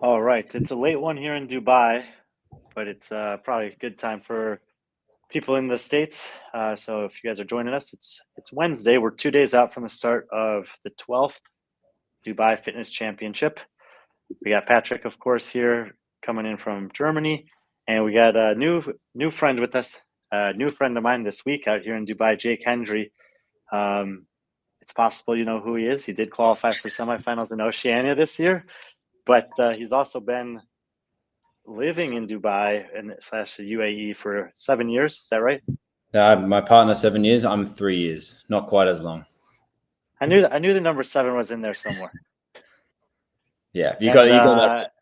All right, it's a late one here in Dubai, but it's probably a good time for people in the States. So if you guys are joining us, it's Wednesday. We're 2 days out from the start of the 12th Dubai Fitness Championship. We got Patrick, of course, here coming in from Germany, and we got a new friend with us, a new friend of mine this week out here in Dubai, Jake Hendry. It's possible you know who he is. He did qualify for semifinals in Oceania this year, but he's also been living in Dubai and slash the UAE for 7 years. Is that right? My partner 7 years. I'm 3 years. Not quite as long. I knew the number 7 was in there somewhere. Yeah, you got that.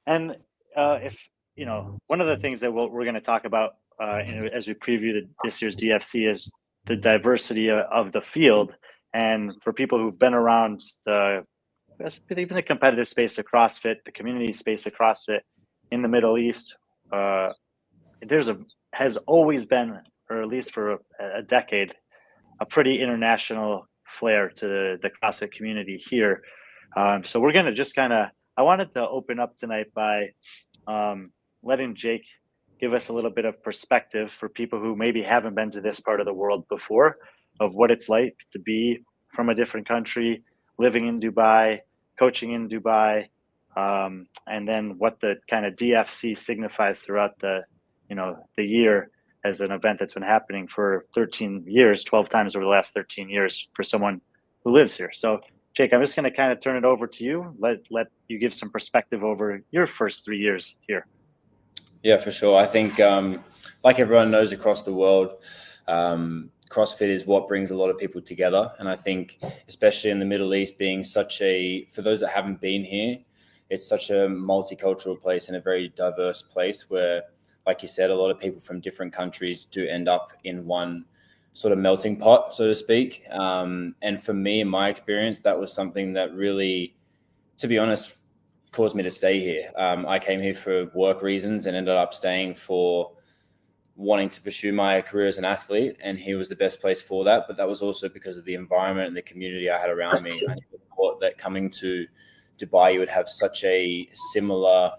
And if you know, one of the things that we're going to talk about as we preview this year's DFC is the diversity of the field. And for people who've been around even the competitive space of CrossFit, the community space of CrossFit in the Middle East, has always been, or at least for a decade, a pretty international flair to the CrossFit community here. So we're going to just I wanted to open up tonight by letting Jake give us a little bit of perspective for people who maybe haven't been to this part of the world before, of what it's like to be from a different country, living in Dubai, coaching in Dubai, and then what the kind of DFC signifies throughout the year as an event that's been happening for 13 years, 12 times over the last 13 years for someone who lives here. So Jake, I'm just going to kind of turn it over to you. Let you give some perspective over your first 3 years here. Yeah, for sure. I think, like everyone knows across the world, CrossFit is what brings a lot of people together. And I think, especially in the Middle East, being for those that haven't been here, it's such a multicultural place and a very diverse place where, like you said, a lot of people from different countries do end up in one sort of melting pot, so to speak. And for me, in my experience, that was something that really, to be honest, caused me to stay here. I came here for work reasons and ended up staying for wanting to pursue my career as an athlete. And here was the best place for that. But that was also because of the environment and the community I had around me. I never thought that coming to Dubai, you would have such a similar,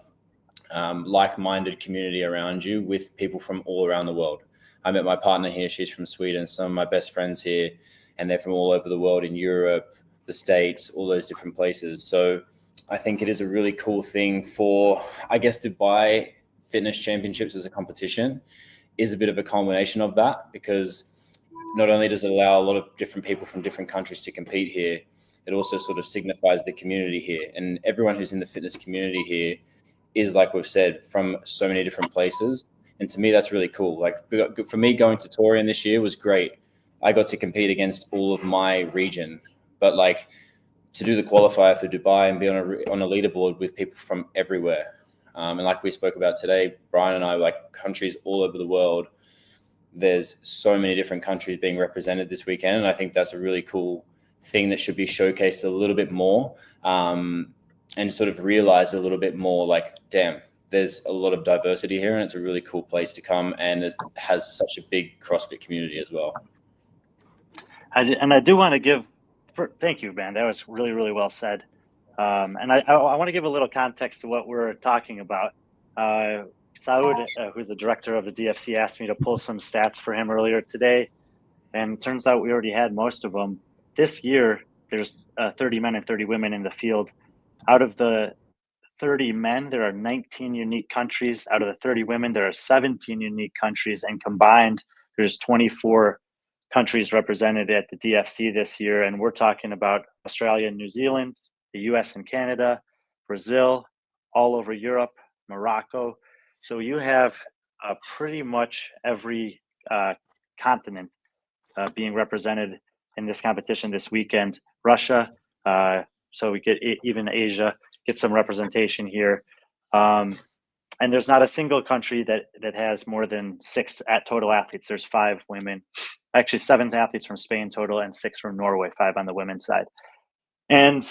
like-minded community around you with people from all around the world. I met my partner here. She's from Sweden. Some of my best friends here, and they're from all over the world, in Europe, the States, all those different places. So I think it is a really cool thing for, I guess, Dubai Fitness Championships as a competition is a bit of a culmination of that, because not only does it allow a lot of different people from different countries to compete here, it also sort of signifies the community here. And everyone who's in the fitness community here is, like we've said, from so many different places. And to me, that's really cool. Like, for me, going to Torian this year was great. I got to compete against all of my region, but like to do the qualifier for Dubai and be on a leaderboard with people from everywhere. And like we spoke about today, Brian and I, like countries all over the world, there's so many different countries being represented this weekend. And I think that's a really cool thing that should be showcased a little bit more, and sort of realize a little bit more, like, damn, there's a lot of diversity here, and it's a really cool place to come, and it has such a big CrossFit community as well. I do want to thank you, man. That was really, really well said. And I want to give a little context to what we're talking about. Saud, who's the director of the DFC, asked me to pull some stats for him earlier today, and it turns out we already had most of them. This year, there's 30 men and 30 women in the field. Out of the 30 men, there are 19 unique countries. Out of the 30 women, there are 17 unique countries, and combined, there's 24 countries represented at the DFC this year. And we're talking about Australia and New Zealand, the US and Canada, Brazil, all over Europe, Morocco. So you have pretty much every continent being represented in this competition this weekend. Russia, so we get even Asia, get some representation here. And there's not a single country that has more than 6 total athletes. There's 5 women, actually 7 athletes from Spain total, and 6 from Norway, 5 on the women's side. And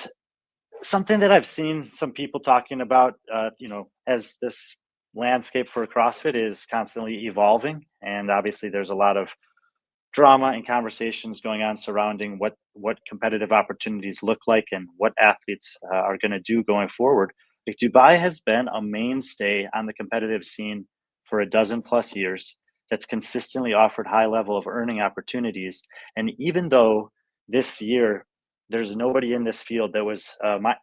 something that I've seen some people talking about, as this landscape for CrossFit is constantly evolving, and obviously there's a lot of drama and conversations going on surrounding what competitive opportunities look like and what athletes are going to do going forward. Like Dubai has been a mainstay on the competitive scene for a dozen plus years. That's consistently offered high level of earning opportunities. And even though this year there's nobody in this field that was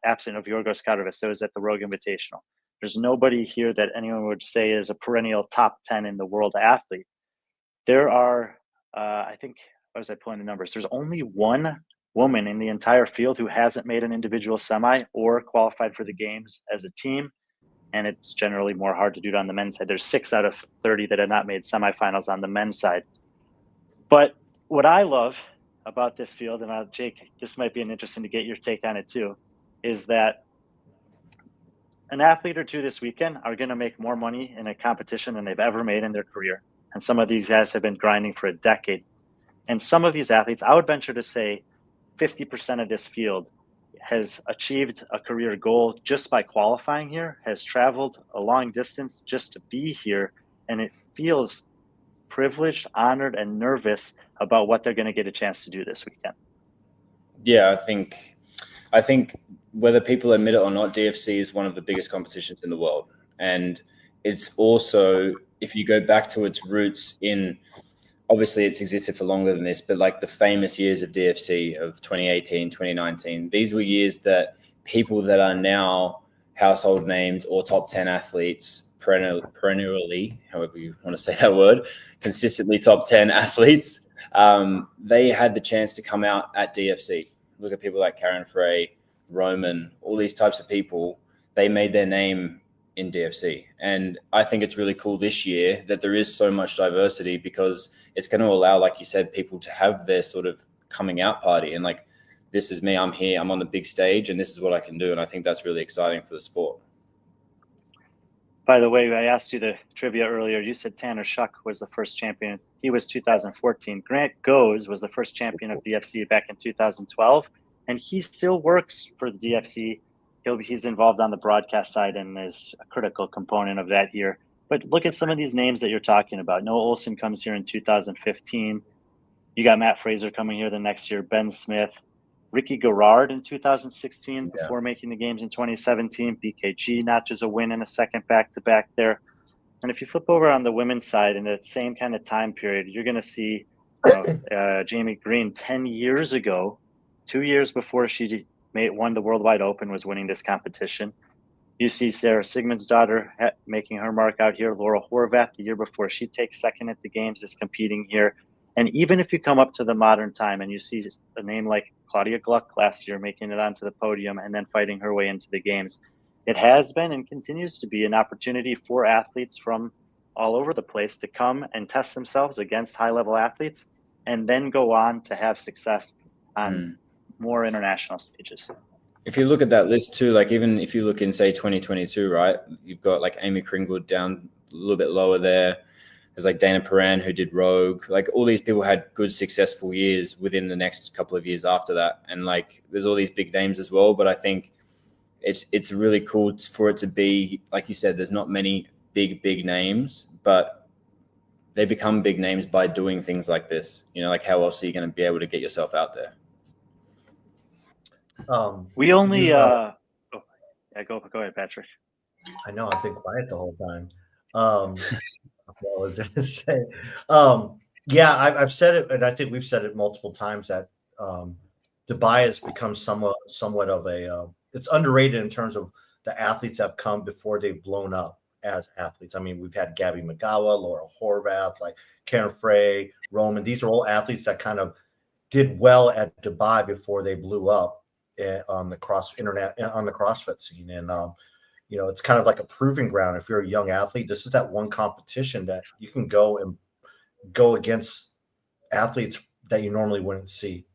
absent of Yorgos Karovis that was at the Rogue Invitational. There's nobody here that anyone would say is a perennial top 10 in the world athlete. There are, I think, what was I pulling the numbers? There's only one woman in the entire field who hasn't made an individual semi or qualified for the games as a team. And it's generally more hard to do it on the men's side. There's 6 out of 30 that have not made semifinals on the men's side. But what I love about this field, and Jake, this might be interesting to get your take on it too, is that an athlete or two this weekend are going to make more money in a competition than they've ever made in their career. And some of these guys have been grinding for a decade. And some of these athletes, I would venture to say 50% of this field has achieved a career goal just by qualifying here, has traveled a long distance just to be here. And it feels privileged, honored, and nervous about what they're going to get a chance to do this weekend. Yeah, I think whether people admit it or not, DFC is one of the biggest competitions in the world. And it's also, if you go back to its roots in, obviously it's existed for longer than this, but like the famous years of DFC of 2018, 2019, these were years that people that are now household names or top 10 athletes perennially, however you want to say that word, consistently top 10 athletes, they had the chance to come out at DFC. Look at people like Karen Frey, Roman, all these types of people, they made their name in DFC. And I think it's really cool this year that there is so much diversity, because it's going to allow, like you said, people to have their sort of coming out party and like, this is me, I'm here, I'm on the big stage, and this is what I can do. And I think that's really exciting for the sport. By the way, I asked you the trivia earlier. You said Tanner Shuck was the first champion. He was 2014. Grant Goes was the first champion of DFC back in 2012. And he still works for the DFC. He's involved on the broadcast side and is a critical component of that here. But look at some of these names that you're talking about. Noah Olson comes here in 2015. You got Matt Fraser coming here the next year, Ben Smith, Ricky Garrard in 2016 before making the games in 2017. BKG notches a win in a second back-to-back there. And if you flip over on the women's side in that same kind of time period, you're going to see Jamie Green 10 years ago, 2 years before she won the Worldwide Open, was winning this competition. You see Sarah Sigmund's daughter making her mark out here. Laura Horvath, the year before she takes second at the games, is competing here. And even if you come up to the modern time and you see a name like Claudia Gluck last year making it onto the podium and then fighting her way into the games, it has been and continues to be an opportunity for athletes from all over the place to come and test themselves against high-level athletes and then go on to have success on more international stages. If you look at that list too, like even if you look in, say, 2022, right, you've got like Amy Kringwood down a little bit lower there. There's like Dana Paran, who did Rogue. Like all these people had good, successful years within the next couple of years after that. And like there's all these big names as well. But I think it's really cool for it to be, like you said, there's not many big names, but they become big names by doing things like this. You know, like how else are you going to be able to get yourself out there? We only go ahead, Patrick. I know I've been quiet the whole time. What was I going to say? Yeah, I've said it, and I think we've said it multiple times that Dubai has become somewhat of a it's underrated in terms of the athletes that have come before they've blown up as athletes. I mean, we've had Gabby McGowan, Laura Horvath, like Karen Frey, Roman. These are all athletes that kind of did well at Dubai before they blew up on the CrossFit scene. And you know, it's kind of like a proving ground. If you're a young athlete, this is that one competition that you can go against athletes that you normally wouldn't see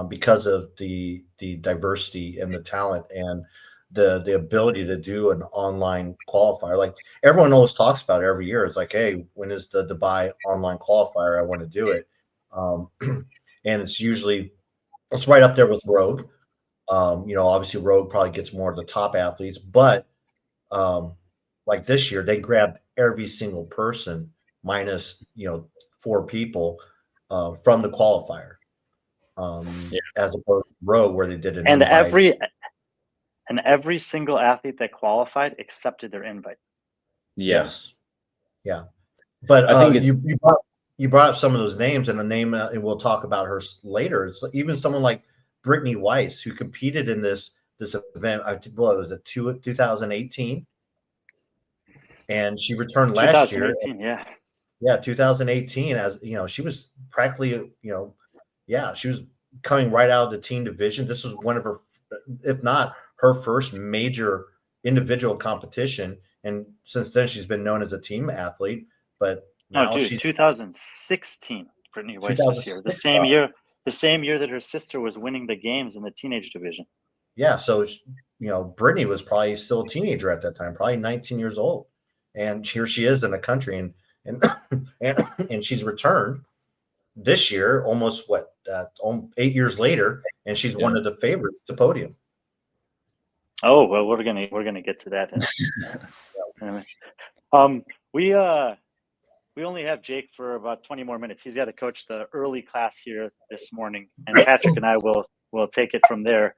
because of the diversity and the talent and the ability to do an online qualifier. Like everyone always talks about it every year. It's like, hey, when is the Dubai online qualifier? I want to do it. And it's right up there with Rogue. You know, obviously Rogue probably gets more of the top athletes, but like this year they grabbed every single person minus, 4 people from the qualifier, as opposed to row where they did an And invite. every single athlete that qualified accepted their invite. Yes. Yeah. But I think it's you brought up some of those names, and a name, and we'll talk about her later. It's even someone like Brittany Weiss, who competed in this event. Well, it was a 2018, and she returned last year. 2018, yeah. Yeah, 2018. As you know, she was practically, she was coming right out of the team division. This was one of her, if not her first major individual competition, and since then she's been known as a team athlete. But No, now dude, she's 2016, Brittany Weiss this year. 2006. The same year that her sister was winning the games in the teenage division. Yeah, so Brittany was probably still a teenager at that time, probably 19 years old, and here she is in the country, and and she's returned this year, almost 8 years later, and she's one of the favorites to podium. Oh well, we're gonna get to that. We only have Jake for about 20 more minutes. He's got to coach the early class here this morning, and Patrick and I will take it from there.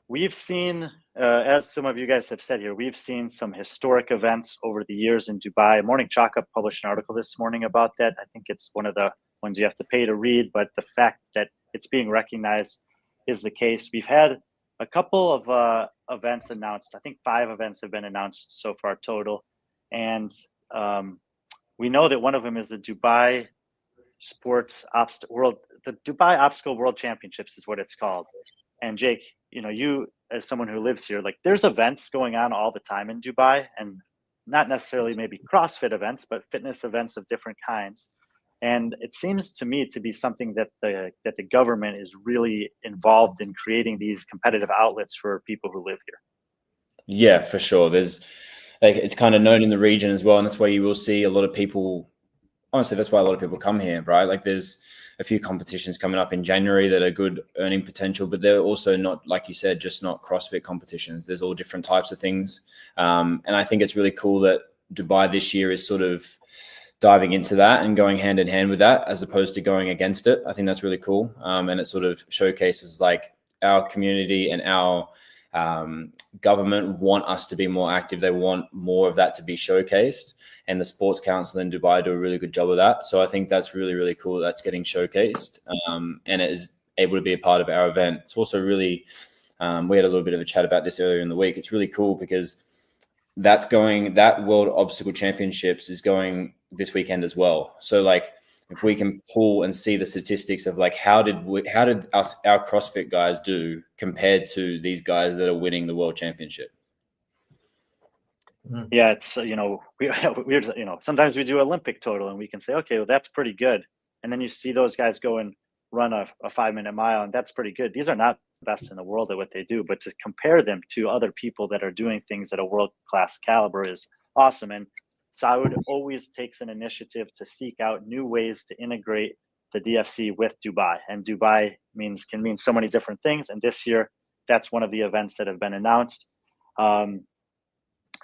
We've seen, as some of you guys have said here, we've seen some historic events over the years in Dubai. Morning Chalk-Up published an article this morning about that. I think it's one of the ones you have to pay to read, but the fact that it's being recognized is the case. We've had a couple of events announced. I think 5 events have been announced so far total. And we know that one of them is the Dubai the Dubai Obstacle World Championships is what it's called. And Jake, you as someone who lives here, like there's events going on all the time in Dubai, and not necessarily maybe CrossFit events, but fitness events of different kinds. And it seems to me to be something that the government is really involved in creating these competitive outlets for people who live here. Yeah, for sure. It's kind of known in the region as well, and that's why you will see a lot of people. Honestly, that's why a lot of people come here, right? Like there's a few competitions coming up in January that are good earning potential, but they're also not, like you said, just not CrossFit competitions. There's all different types of things. And I think it's really cool that Dubai this year is sort of diving into that and going hand in hand with that, as opposed to going against it. I think that's really cool. And it sort of showcases like our community and our government want us to be more active. They want more of that to be showcased. And the Sports Council in Dubai do a really good job of that. So I think that's really, really cool. That's getting showcased, and it is able to be a part of our event. It's also really, we had a little bit of a chat about this earlier in the week. It's really cool because that World Obstacle Championships is going this weekend as well. So like, if we can pull and see the statistics of like, how did our CrossFit guys do compared to these guys that are winning the World Championship? Yeah, it's we sometimes we do Olympic total and we can say, okay, well that's pretty good, and then you see those guys go and run a 5-minute mile, and that's pretty good. These are not the best in the world at what they do, but to compare them to other people that are doing things at a world-class caliber is awesome. And Saud always takes an initiative to seek out new ways to integrate the DFC with Dubai, and Dubai can mean so many different things, and this year that's one of the events that have been announced.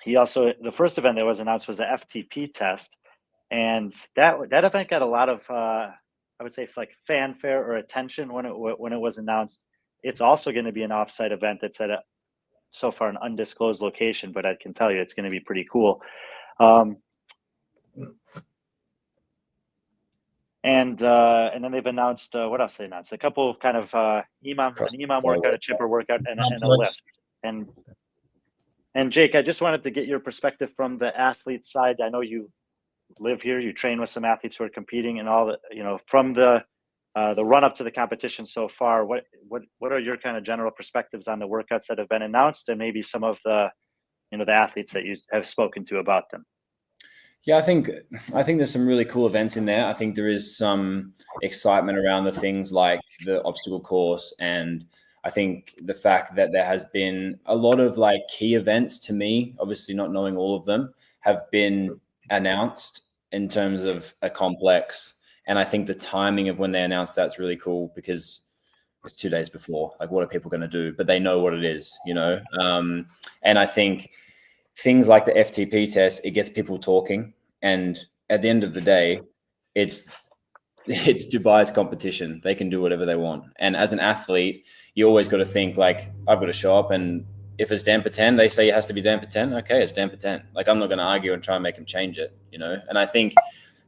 The first event that was announced was the FTP test, and that event got a lot of I would say like fanfare or attention when it was announced. It's also going to be an offsite event that's at so far an undisclosed location, but I can tell you it's going to be pretty cool. And then they've announced what else they announced? A couple of kind of an EMOM workout, a chipper workout, and a lift. And Jake, I just wanted to get your perspective from the athlete side. I know you live here, you train with some athletes who are competing, and all that. From the run up to the competition so far, what are your kind of general perspectives on the workouts that have been announced, and maybe some of the the athletes that you have spoken to about them? Yeah, I think there's some really cool events in there. I think there is some excitement around the things like the obstacle course, and I think the fact that there has been a lot of like key events to me, obviously not knowing all of them, have been announced in terms of a complex. And I think the timing of when they announced that's really cool because it's 2 days before. Like, what are people going to do? But they know what it is, And I think things like the FTP test, it gets people talking. And at the end of the day, it's it's Dubai's competition. They can do whatever they want. And as an athlete, you always got to think like, I've got to show up, and if it's damper 10, they say it has to be damper 10. Okay, it's damper 10. Like, I'm not going to argue and try and make them change it, you know? And I think,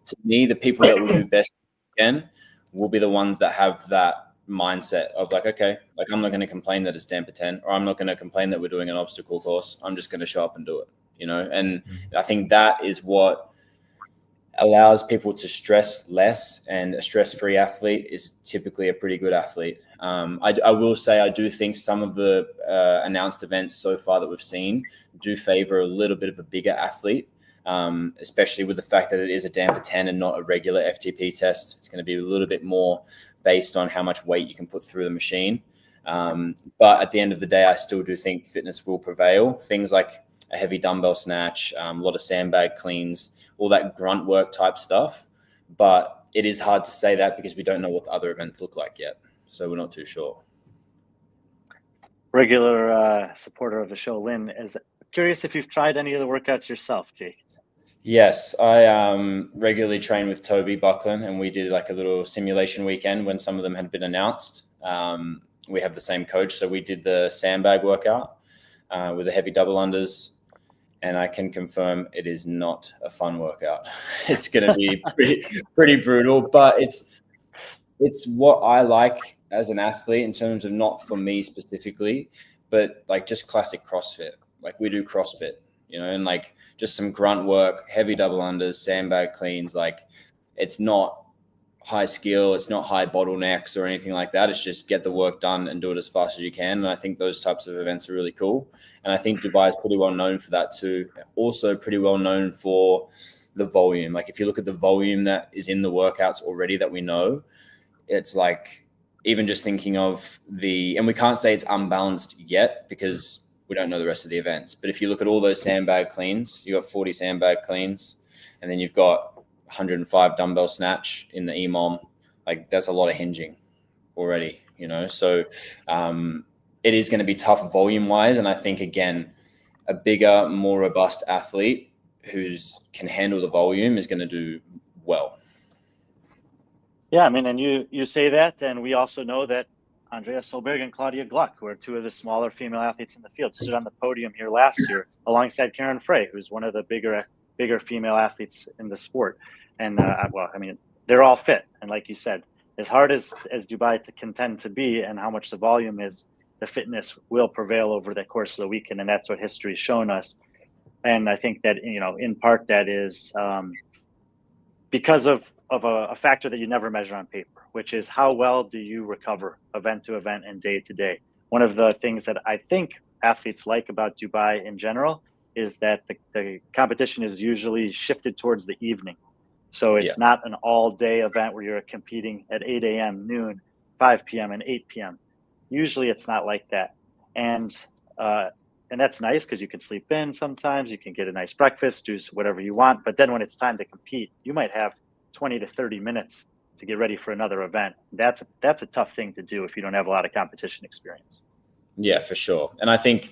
to me, the people that will do best again will be the ones that have that mindset of like, okay, like, I'm not going to complain that it's damper 10, or I'm not going to complain that we're doing an obstacle course. I'm just going to show up and do it, you know? And I think that is what allows people to stress less, and a stress-free athlete is typically a pretty good athlete. I will say I do think some of the announced events so far that we've seen do favor a little bit of a bigger athlete, especially with the fact that it is a damper 10 and not a regular FTP test. It's going to be a little bit more based on how much weight you can put through the machine. But at the end of the day, I still do think fitness will prevail. Things like a heavy dumbbell snatch, a lot of sandbag cleans, all that grunt work type stuff. But it is hard to say that because we don't know what the other events look like yet. So we're not too sure. Regular supporter of the show, Lynn, is curious if you've tried any of the workouts yourself, Jake. Yes, I regularly train with Toby Buckland, and we did like a little simulation weekend when some of them had been announced. We have the same coach, so we did the sandbag workout with the heavy double unders. And I can confirm it is not a fun workout. It's going to be pretty brutal, but it's what I like as an athlete in terms of, not for me specifically, but like just classic CrossFit. Like, we do CrossFit, you know, and like just some grunt work, heavy double unders, sandbag cleans. Like, it's not high skill, it's not high bottlenecks or anything like that. It's just get the work done and do it as fast as you can. And I think those types of events are really cool. And I think Dubai is pretty well known for that too. Also pretty well known for the volume. Like, if you look at the volume that is in the workouts already that we know, it's like, even just thinking of and we can't say it's unbalanced yet because we don't know the rest of the events. But if you look at all those sandbag cleans, you got 40 sandbag cleans, and then you've got 105 dumbbell snatch in the EMOM. Like, that's a lot of hinging already, you know? So it is going to be tough volume wise. And I think, again, a bigger, more robust athlete can handle the volume is going to do well. Yeah, I mean, and you say that, and we also know that Andrea Solberg and Claudia Gluck, who are two of the smaller female athletes in the field, stood on the podium here last year alongside Karen Frey, who's one of the bigger female athletes in the sport. And well, I mean, they're all fit. And like you said, as hard as Dubai to contend to be, and how much the volume is, the fitness will prevail over the course of the weekend. And that's what history has shown us. And I think that, you know, in part that is because of a factor that you never measure on paper, which is how well do you recover event to event and day to day. One of the things that I think athletes like about Dubai in general is that the competition is usually shifted towards the evening. So it's not an all-day event where you're competing at 8 a.m., noon, 5 p.m., and 8 p.m. Usually it's not like that. And that's nice because you can sleep in sometimes, you can get a nice breakfast, do whatever you want. But then when it's time to compete, you might have 20 to 30 minutes to get ready for another event. That's a tough thing to do if you don't have a lot of competition experience. Yeah, for sure. And I think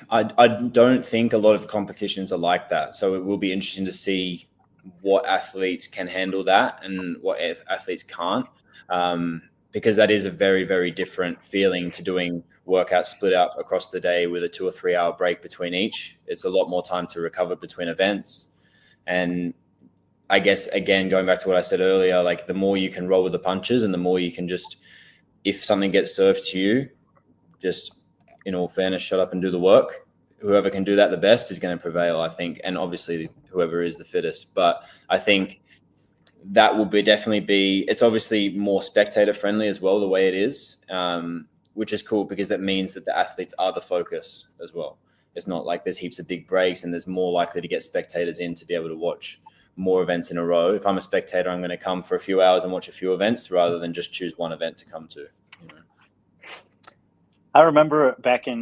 I don't think a lot of competitions are like that. So it will be interesting to see what athletes can handle that and what athletes can't, because that is a very, very different feeling to doing workouts split up across the day with a 2 or 3 hour break between each. It's a lot more time to recover between events. And I guess, again, going back to what I said earlier, like, the more you can roll with the punches and the more you can just, if something gets served to you, just, in all fairness, shut up and do the work. Whoever can do that the best is going to prevail, I think. And obviously whoever is the fittest. But I think that will definitely be, it's obviously more spectator friendly as well, the way it is, which is cool because that means that the athletes are the focus as well. It's not like there's heaps of big breaks and there's more likely to get spectators in to be able to watch more events in a row. If I'm a spectator, I'm going to come for a few hours and watch a few events rather than just choose one event to come to. You know? I remember back in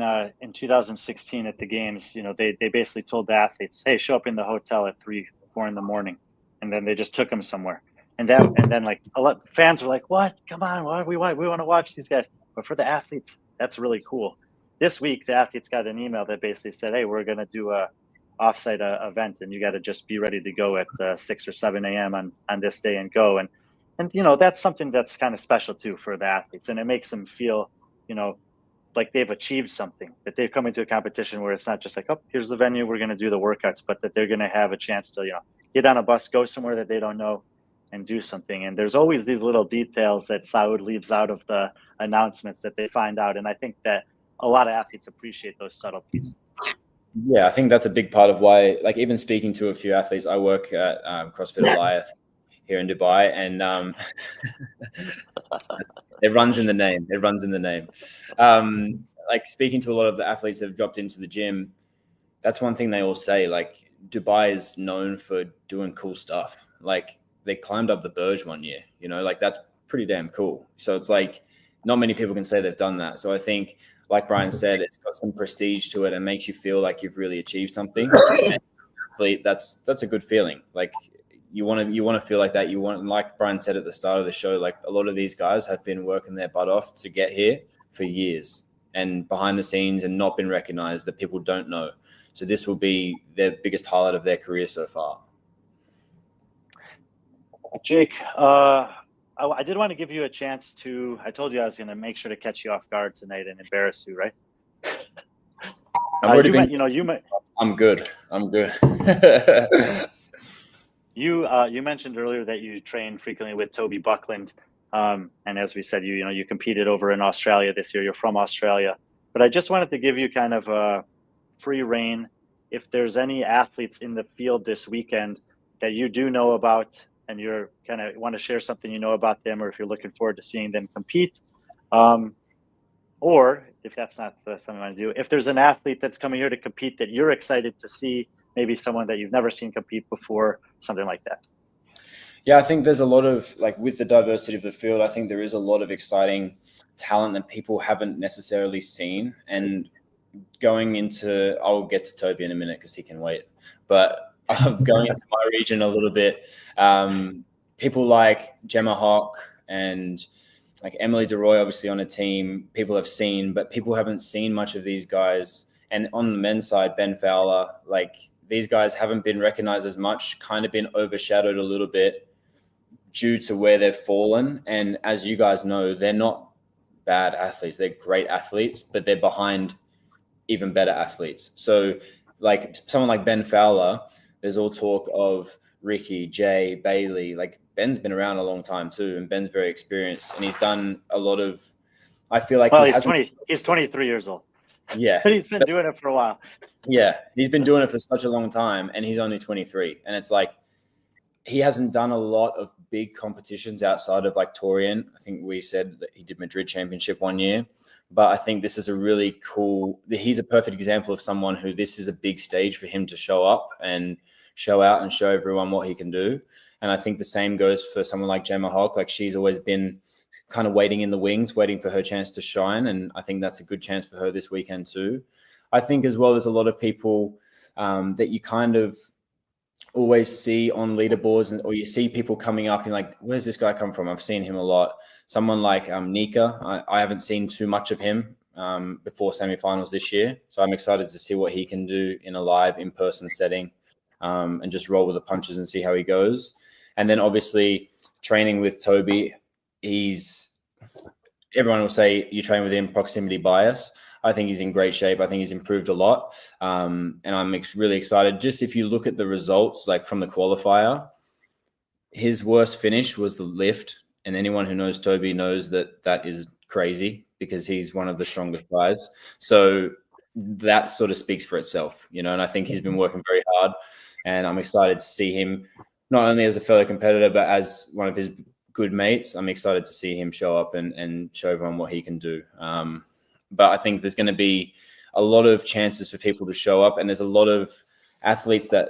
2016 at the games, you know, they basically told the athletes, "Hey, show up in the hotel at 3, 4 in the morning," and then they just took them somewhere. And then like a lot fans were like, "What? Come on, we want to watch these guys." But for the athletes, that's really cool. This week, the athletes got an email that basically said, "Hey, we're going to do a offsite event, and you got to just be ready to go at 6 or 7 a.m. on this day and go. And that's something that's kind of special too for the athletes, and it makes them feel, like they've achieved something, that they've come into a competition where it's not just like, oh, here's the venue, we're going to do the workouts, but that they're going to have a chance to, get on a bus, go somewhere that they don't know, and do something. And there's always these little details that Saud leaves out of the announcements that they find out. And I think that a lot of athletes appreciate those subtleties. Yeah, I think that's a big part of why, like, even speaking to a few athletes, I work at CrossFit Goliath here in Dubai, and it runs in the name. It runs in the name. Like, speaking to a lot of the athletes that have dropped into the gym, that's one thing they all say. Like, Dubai is known for doing cool stuff. Like, they climbed up the Burj one year, like, that's pretty damn cool. So it's like, not many people can say they've done that. So I think, like Brian said, it's got some prestige to it and makes you feel like you've really achieved something. And that's a good feeling. Like, you want to feel like that. Like Brian said at the start of the show, like, a lot of these guys have been working their butt off to get here for years and behind the scenes and not been recognized, that people don't know. So this will be their biggest highlight of their career so far. Jake, I did want to give you a chance to, I told you I was going to make sure to catch you off guard tonight and embarrass you, right? I've already been, I'm good. You mentioned earlier that you train frequently with Toby Buckland. And as we said, you competed over in Australia this year. You're from Australia. But I just wanted to give you kind of a free reign. If there's any athletes in the field this weekend that you do know about, and you're kind of want to share something about them, or if you're looking forward to seeing them compete, or if that's not something you want to do, if there's an athlete that's coming here to compete that you're excited to see, maybe someone that you've never seen compete before, something like that. Yeah, I think there's a lot of, like, with the diversity of the field, I think there is a lot of exciting talent that people haven't necessarily seen. And going into, I'll get to Toby in a minute because he can wait, but going into my region a little bit, people like Gemma Hawk and like Emily DeRoy, obviously on a team, people have seen, but people haven't seen much of these guys. And on the men's side, Ben Fowler, like, these guys haven't been recognized as much, kind of been overshadowed a little bit due to where they've fallen. And as you guys know, they're not bad athletes. They're great athletes, but they're behind even better athletes. So like someone like Ben Fowler, there's all talk of Ricky, Jay, Bailey. Like, Ben's been around a long time too, and Ben's very experienced, and he's done a lot of, I feel like, he's 23 years old. Yeah. But he's been doing it for a while. Yeah. He's been doing it for such a long time, and he's only 23. And it's like, he hasn't done a lot of big competitions outside of like Torian. I think we said that he did Madrid Championship one year, but I think this is a really cool, he's a perfect example of someone who, this is a big stage for him to show up and show out and show everyone what he can do. And I think the same goes for someone like Gemma Hawk. Like, she's always been kind of waiting in the wings, waiting for her chance to shine. And I think that's a good chance for her this weekend too. I think as well, there's a lot of people that you kind of always see on leaderboards, or you see people coming up and like, where's this guy come from? I've seen him a lot. Someone like Nika, I haven't seen too much of him before semifinals this year. So I'm excited to see what he can do in a live in-person setting and just roll with the punches and see how he goes. And then obviously training with Toby, everyone will say you train with him, proximity bias. I think he's in great shape. I think he's improved a lot. And I'm really excited. Just if you look at the results, like from the qualifier, his worst finish was the lift. And anyone who knows Toby knows that that is crazy, because he's one of the strongest guys. So that sort of speaks for itself, and I think he's been working very hard, and I'm excited to see him not only as a fellow competitor, but as one of his good mates. I'm excited to see him show up and show everyone what he can do. But I think there's going to be a lot of chances for people to show up, and there's a lot of athletes that,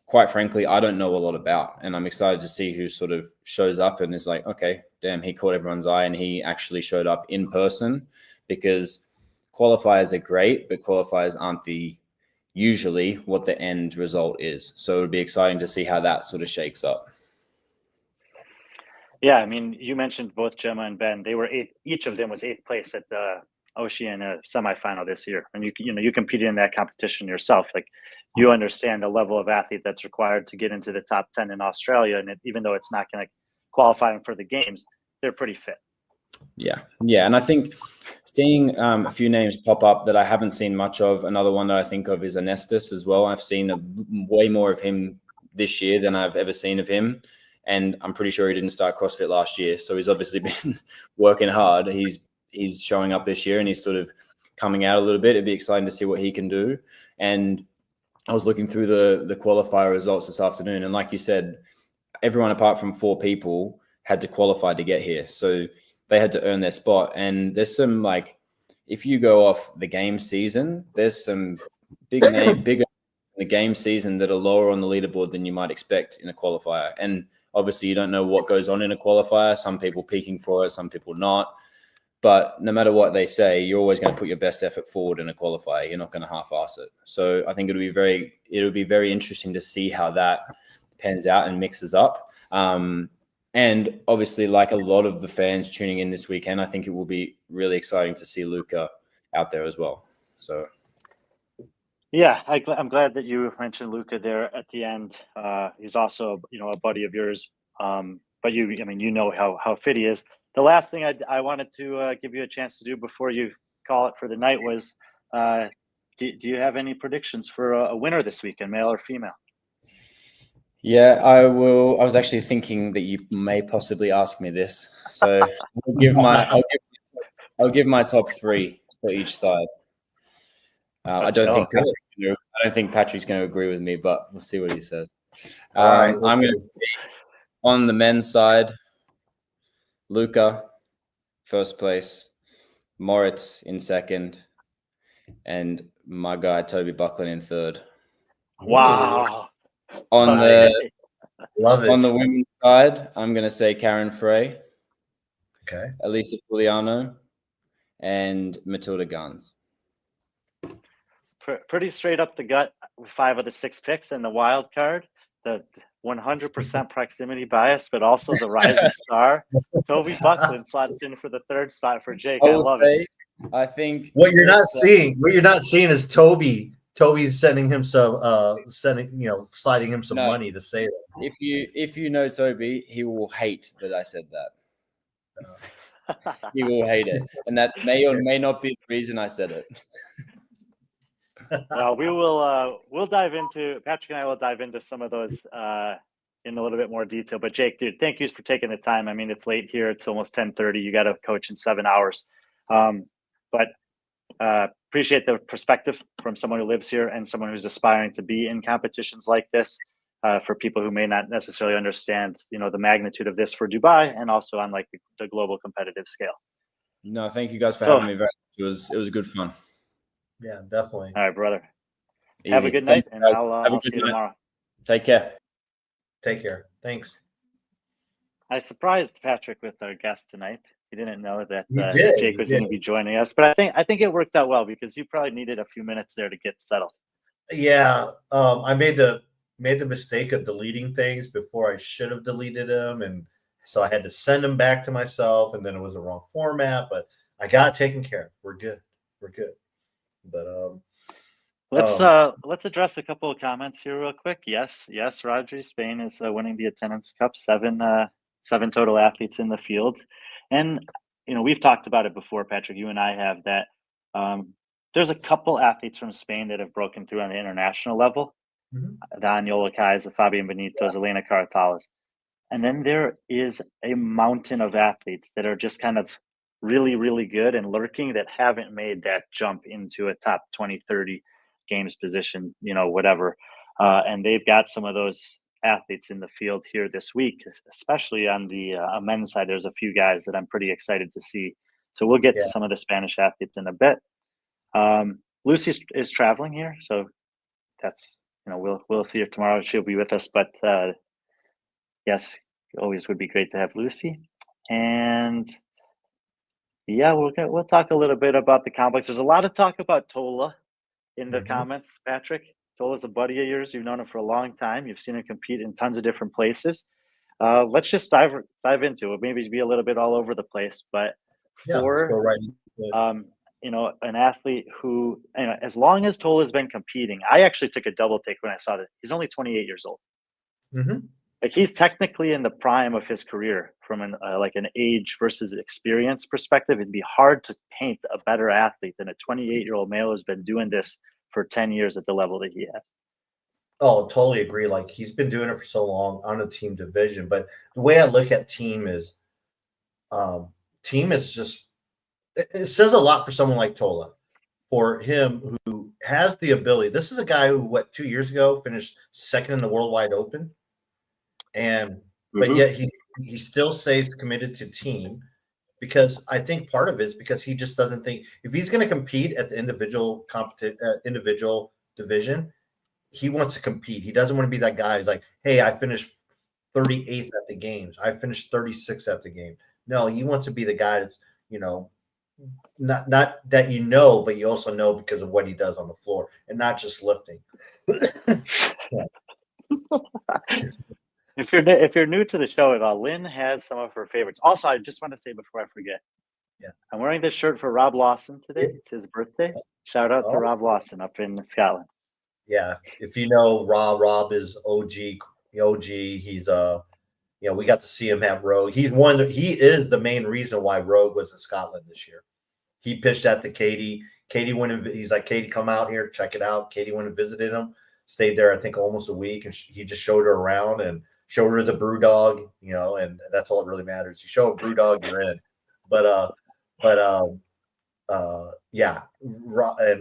quite frankly, I don't know a lot about. And I'm excited to see who sort of shows up and is like, okay, damn, he caught everyone's eye and he actually showed up in person, because qualifiers are great, but qualifiers aren't usually what the end result is. So it would be exciting to see how that sort of shakes up. Yeah, I mean, you mentioned both Gemma and Ben. They were each of them was 8th place at the Oceania semifinal this year. And you competed in that competition yourself. Like, you understand the level of athlete that's required to get into the top 10 in Australia. And even though it's not going to qualify them for the games, they're pretty fit. Yeah. And I think seeing a few names pop up that I haven't seen much of. Another one that I think of is Anestis as well. I've seen way more of him this year than I've ever seen of him. And I'm pretty sure he didn't start CrossFit last year. So he's obviously been working hard. He's showing up this year and he's sort of coming out a little bit. It'd be exciting to see what he can do. And I was looking through the qualifier results this afternoon. And like you said, everyone apart from 4 people had to qualify to get here. So they had to earn their spot. And there's some, like, if you go off the game season, there's some bigger in the game season that are lower on the leaderboard than you might expect in a qualifier. And obviously you don't know what goes on in a qualifier. Some people peaking for it, some people not. But no matter what they say, you're always going to put your best effort forward in a qualifier. You're not going to half-ass it. So I think it'll be very interesting to see how that pans out and mixes up. And obviously, like a lot of the fans tuning in this weekend, I think it will be really exciting to see Luca out there as well. So, yeah, I'm glad that you mentioned Luca there at the end. He's also, a buddy of yours. But you know how fit he is. The last thing I wanted to give you a chance to do before you call it for the night was, do you have any predictions for a winner this weekend, male or female? Yeah, I will. I was actually thinking that you may possibly ask me this, so I'll give my top 3 for each side. I don't think Patrick's going to agree with me, but we'll see what he says. Right, I'm going to say on the men's side, Luca, first place, Moritz in second, and my guy Toby Buckland in third. Wow. On Love it. On the women's side, I'm going to say Karen Frey, Okay. Elisa Fuliano, and Matilda Guns. Pretty straight up the gut, 5 of the 6 picks in the wild card. The 100% proximity bias, but also the rising star. Toby Buckland slots in for the 3rd spot for Jake. I love it. I think What you're not seeing is Toby. Toby's sending him some, sliding him some money to say that. If you know Toby, he will hate that I said that. He will hate it, and that may or may not be the reason I said it. Well, we'll dive into, Patrick and I will dive into some of those in a little bit more detail. But Jake, dude, thank you for taking the time. I mean, it's late here. It's almost 10:30. You got to coach in 7 hours. But appreciate the perspective from someone who lives here and someone who's aspiring to be in competitions like this. For people who may not necessarily understand, the magnitude of this for Dubai and also on like the global competitive scale. No, thank you guys for having me. It was good fun. Yeah, definitely. All right, brother. Easy. Have a good night, and I'll see you tomorrow. Take care. Take care. Thanks. I surprised Patrick with our guest tonight. He didn't know that Jake was going to be joining us, but I think it worked out well because you probably needed a few minutes there to get settled. Yeah, I made the mistake of deleting things before I should have deleted them, and so I had to send them back to myself, and then it was the wrong format. But I got it taken care of. We're good. But let's address a couple of comments here real quick. Yes, Rodri, Spain is winning the attendance cup. 7 total athletes in the field, and we've talked about it before, Patrick. You and I have that. There's a couple athletes from Spain that have broken through on the international level. Mm-hmm. Daniel Kaiser, Fabian Benitez, Elena Cartales, and then there is a mountain of athletes that are just kind of really, really good and lurking that haven't made that jump into a top 20, 30 games position, whatever. And they've got some of those athletes in the field here this week, especially on the men's side. There's a few guys that I'm pretty excited to see. So we'll get to some of the Spanish athletes in a bit. Lucy is traveling here, so that's, we'll see her tomorrow. She'll be with us, but yes, always would be great to have Lucy. And yeah, we'll talk a little bit about the complex. There's a lot of talk about Tola in the comments, Patrick. Tola's a buddy of yours. You've known him for a long time. You've seen him compete in tons of different places. Let's just dive into it. Maybe be a little bit all over the place, but let's go right into it. an athlete who, as long as Tola's been competing, I actually took a double take when I saw that he's only 28 years old. Mm-hmm. Like he's technically in the prime of his career from an age versus experience perspective. It'd be hard to paint a better athlete than a 28-year-old male who's been doing this for 10 years at the level that he has. Oh, totally agree. Like he's been doing it for so long on a team division. But the way I look at team is just, it says a lot for someone like Tola, for him who has the ability. This is a guy who, 2 years ago finished second in the Worldwide Open. But yet he still stays committed to team, because I think part of it is because he just doesn't think if he's going to compete at the individual division, he wants to compete. He doesn't want to be that guy who's like, hey, I finished 38th at the games. I finished 36th at the game. No, he wants to be the guy that's, not that but you also know because of what he does on the floor and not just lifting. If you're new to the show at all, Lynn has some of her favorites. Also, I just want to say before I forget, I'm wearing this shirt for Rob Lawson today. It's his birthday. Shout out to Rob Lawson up in Scotland. Yeah, if you know Rob is OG. He's we got to see him at Rogue. He is the main reason why Rogue was in Scotland this year. He pitched that to Katie. Katie went and he's like, Katie, come out here, check it out. Katie went and visited him, stayed there, I think almost a week, and he just showed her around and showed her the brew dog, and that's all that really matters. You show a brew dog, you're in. And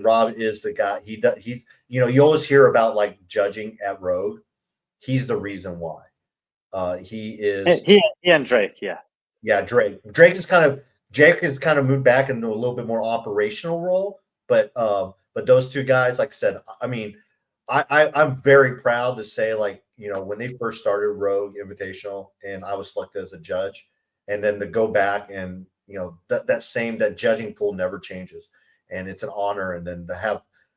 Rob is the guy. You always hear about like judging at Rogue. He's the reason why. He and Drake, Drake has kind of moved back into a little bit more operational role, but those two guys, like I said, I mean, I'm very proud to say, like, when they first started Rogue Invitational and I was selected as a judge, and then to go back and that judging pool never changes, and it's an honor. And then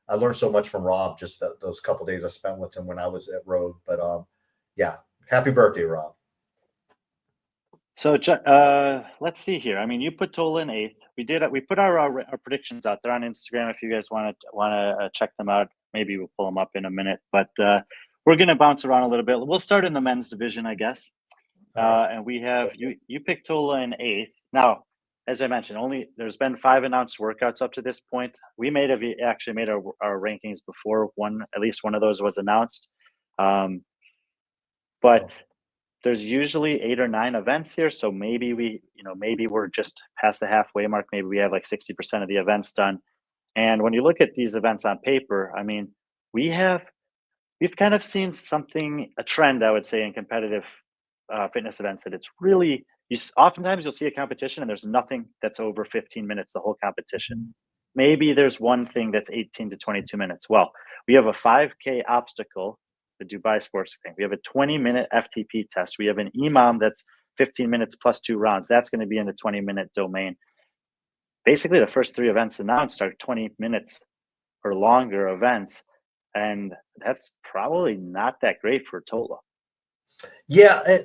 I learned so much from Rob just those couple days I spent with him when I was at Rogue. But happy birthday, Rob. So let's see here. I mean, you put Tola in 8th. We put our predictions out there on Instagram. If you guys want to check them out, maybe we'll pull them up in a minute. But we're going to bounce around a little bit. We'll start in the men's division, I guess. And we have you picked Tola in 8th. Now, as I mentioned, there's been 5 announced workouts up to this point. We actually made our rankings before at least one of those was announced. But there's usually 8 or 9 events here. So maybe maybe we're just past the halfway mark. Maybe we have like 60% of the events done. And when you look at these events on paper, I mean, we've kind of seen a trend, I would say, in competitive fitness events, that it's really, oftentimes you'll see a competition and there's nothing that's over 15 minutes, the whole competition. Maybe there's one thing that's 18 to 22 minutes. Well, we have a 5K obstacle, the Dubai Sports thing. We have a 20-minute FTP test. We have an EMOM that's 15 minutes plus 2 rounds. That's going to be in the 20-minute domain. Basically, the first 3 events announced are 20 minutes or longer events, and that's probably not that great for Tola. Yeah,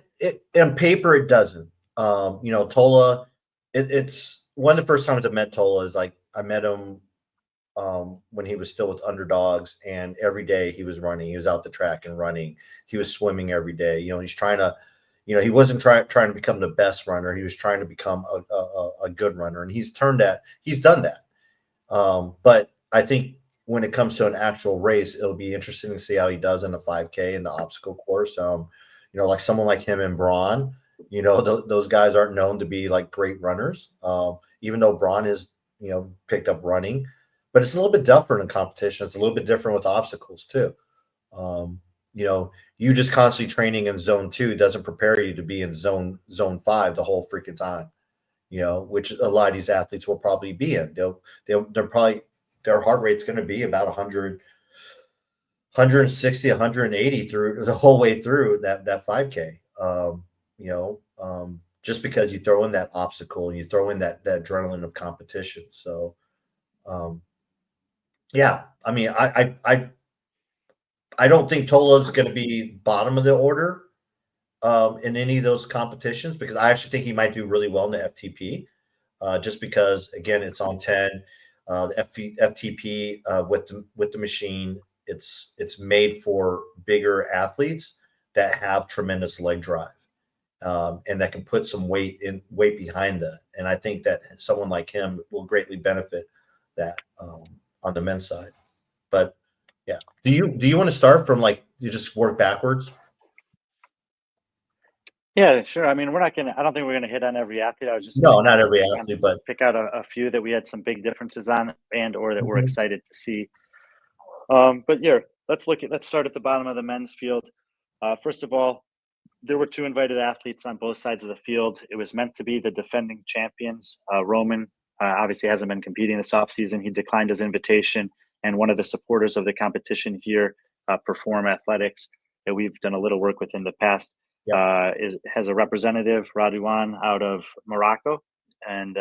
on paper it doesn't. Tola, it's one of the first times I met Tola is like I met him when he was still with Underdogs, and every day he was running. He was out the track and running. He was swimming every day. He's trying to, he wasn't trying to become the best runner. He was trying to become a good runner, and he's done that. But I think when it comes to an actual race, it'll be interesting to see how he does in the 5K and the obstacle course. Like someone like him and Braun, those guys aren't known to be like great runners. Even though Braun is, picked up running, but it's a little bit different in competition. It's a little bit different with obstacles too. You just constantly training in zone 2 doesn't prepare you to be in zone 5 the whole freaking time, which a lot of these athletes will probably be in. They're probably, their heart rate's going to be about 100, 160, 180 through the whole way through that 5K. Just because you throw in that obstacle and you throw in that adrenaline of competition. So, I mean, I don't think Tola's going to be bottom of the order in any of those competitions, because I actually think he might do really well in the FTP, just because, again, it's on 10. the FTP with the machine. It's made for bigger athletes that have tremendous leg drive, and that can put some weight behind that. And I think that someone like him will greatly benefit that on the men's side. But yeah, do you want to start from like you just work backwards? Yeah, sure. I mean, I don't think we're gonna hit on every athlete. I was just No, not every athlete, but pick out a few that we had some big differences on and or that we're excited to see. But yeah, let's start at the bottom of the men's field. First of all, there were 2 invited athletes on both sides of the field. It was meant to be the defending champions. Roman obviously hasn't been competing this offseason. He declined his invitation, and one of the supporters of the competition here, Perform Athletics, that we've done a little work with in the past, has a representative, Radouan, out of Morocco. And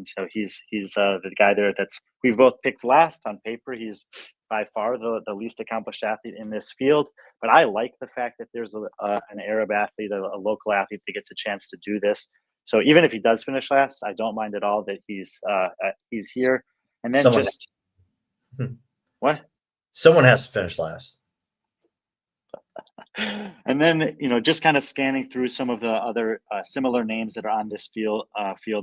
so he's the guy there we've both picked last on paper. He's by far the least accomplished athlete in this field. But I like the fact that there's an Arab athlete, a local athlete that gets a chance to do this. So even if he does finish last, I don't mind at all that he's here. And then what? Someone has to finish last. And then, just kind of scanning through some of the other similar names that are on this field.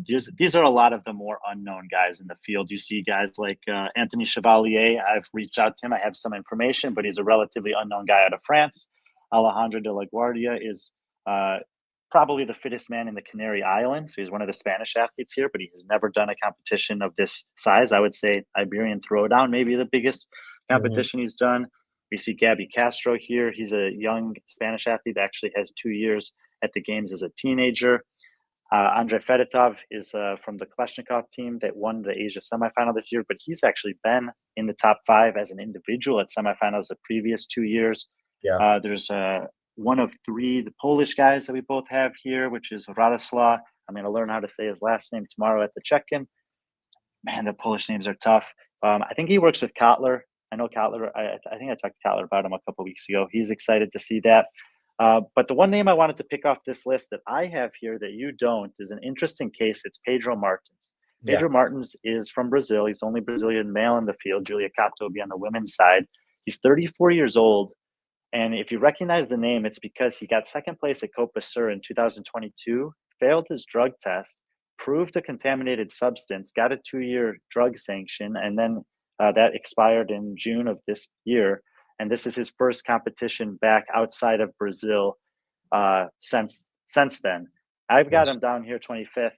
These are a lot of the more unknown guys in the field. You see guys like Anthony Chevalier. I've reached out to him. I have some information, but he's a relatively unknown guy out of France. Alejandro de la Guardia is probably the fittest man in the Canary Islands. So he's one of the Spanish athletes here, but he has never done a competition of this size. I would say Iberian Throwdown, maybe the biggest competition he's done. We see Gabby Castro here. He's a young Spanish athlete that actually has 2 years at the games as a teenager. Andrei Fedotov is from the Kalashnikov team that won the Asia semifinal this year, but he's actually been in the top 5 as an individual at semifinals the previous 2 years. Yeah. There's one of 3, the Polish guys that we both have here, which is Radoslaw. I'm going to learn how to say his last name tomorrow at the check-in. Man, the Polish names are tough. I think he works with Kotler. I know Kotler. I think I talked to Kotler about him a couple of weeks ago. He's excited to see that. But the one name I wanted to pick off this list that I have here that you don't is an interesting case. It's Pedro Martins. Pedro Martins is from Brazil. He's the only Brazilian male in the field. Julia Cato will be on the women's side. He's 34 years old. And if you recognize the name, it's because he got second place at Copa Sur in 2022, failed his drug test, proved a contaminated substance, got a 2-year drug sanction, and then that expired in June of this year. And this is his first competition back outside of Brazil since then. I've got him down here 25th.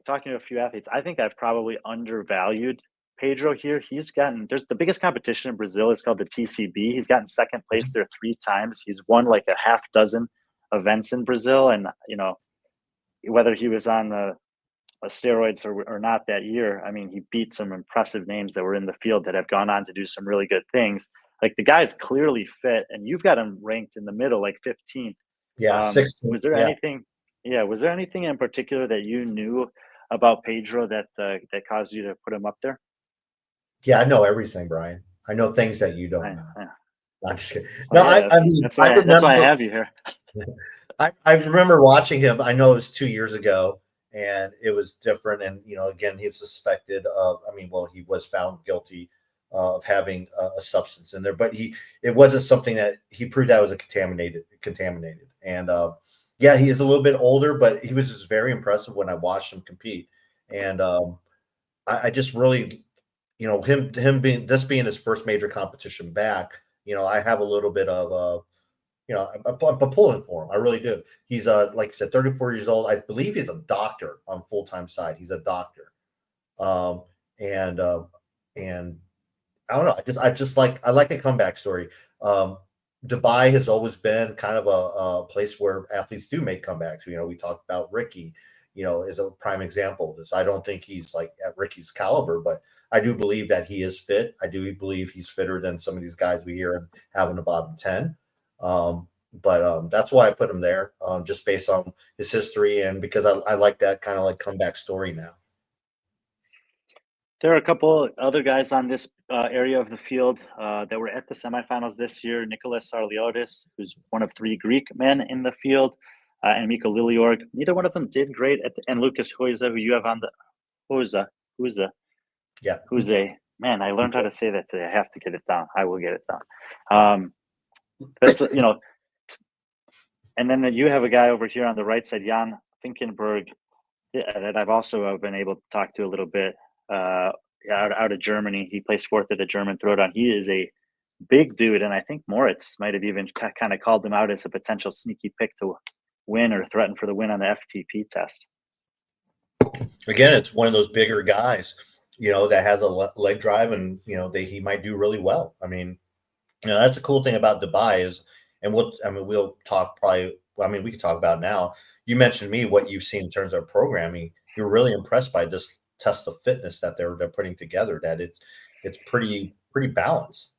Talking to a few athletes, I think I've probably undervalued Pedro here. There's the biggest competition in Brazil is called the TCB. He's gotten second place there 3 times. He's won like a half dozen events in Brazil. And, whether he was on the steroids or not that year, I mean, he beat some impressive names that were in the field that have gone on to do some really good things. Like the guy's clearly fit, and you've got him ranked in the middle, like 15th. Yeah, 16th. Was there anything? Yeah, was there anything in particular that you knew about Pedro that caused you to put him up there? Yeah, I know everything, Brian. I know things that you don't know. I'm just kidding. No, I mean, that's why I have you here. I remember watching him. I know it was 2 years ago, and it was different. And again, he was suspected of. He was found guilty of having a substance in there, but it wasn't something that he proved that was contaminated. And he is a little bit older, but he was just very impressive when I watched him compete. And I just really, him being his first major competition back, I have a little bit of I'm pulling for him. I really do. He's like I said, 34 years old. I believe he's a doctor on full-time side. He's a doctor. And I don't know. I like a comeback story. Dubai has always been kind of a place where athletes do make comebacks. We talked about Ricky, is a prime example of this. I don't think he's like at Ricky's caliber, but I do believe that he is fit. I do believe he's fitter than some of these guys we hear him having the bottom 10. But that's why I put him there, just based on his history and because I like that kind of like comeback story now. There are a couple other guys on this area of the field that were at the semifinals this year. Nicholas Sarliotis, who's one of 3 Greek men in the field, and Miko Liliorg. Neither one of them did great and Lucas Huiza, who you have on the Huiza. Yeah. who's a man. I learned how to say that today. I have to get it down. I will get it down. That's and then you have a guy over here on the right side, Jan Finkenberg, that I've also been able to talk to a little bit. Out of Germany, he plays fourth at the German Throwdown. He is a big dude, and I think Moritz might have even kind of called him out as a potential sneaky pick to win or threaten for the win on the FTP test. Again, it's one of those bigger guys, that has a leg drive, and he might do really well. I mean, that's the cool thing about Dubai is, and we'll talk probably. Well, I mean, we can talk about it now. You mentioned me what you've seen in terms of programming. You're really impressed by this test of fitness that they're putting together. That it's pretty balanced.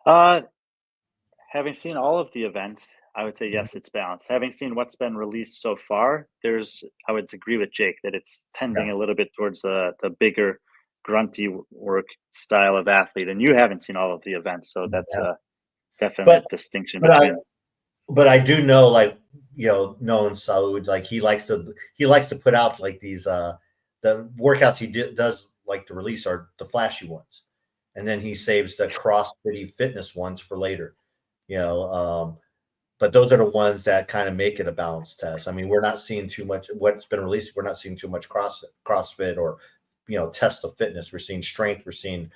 Having seen all of the events, I would say yes, it's balanced. Having seen what's been released so far, I would agree with Jake that it's tending a little bit towards the bigger, grunty work style of athlete. And you haven't seen all of the events, so that's a definite distinction between. But I do know, like, knowing Saud, like he likes to put out like these the workouts he does like to release are the flashy ones, and then he saves the CrossFit fitness ones for later. But those are the ones that kind of make it a balanced test. I mean, we're not seeing too much what's been released. We're not seeing too much CrossFit or test of fitness. We're seeing strength. We're seeing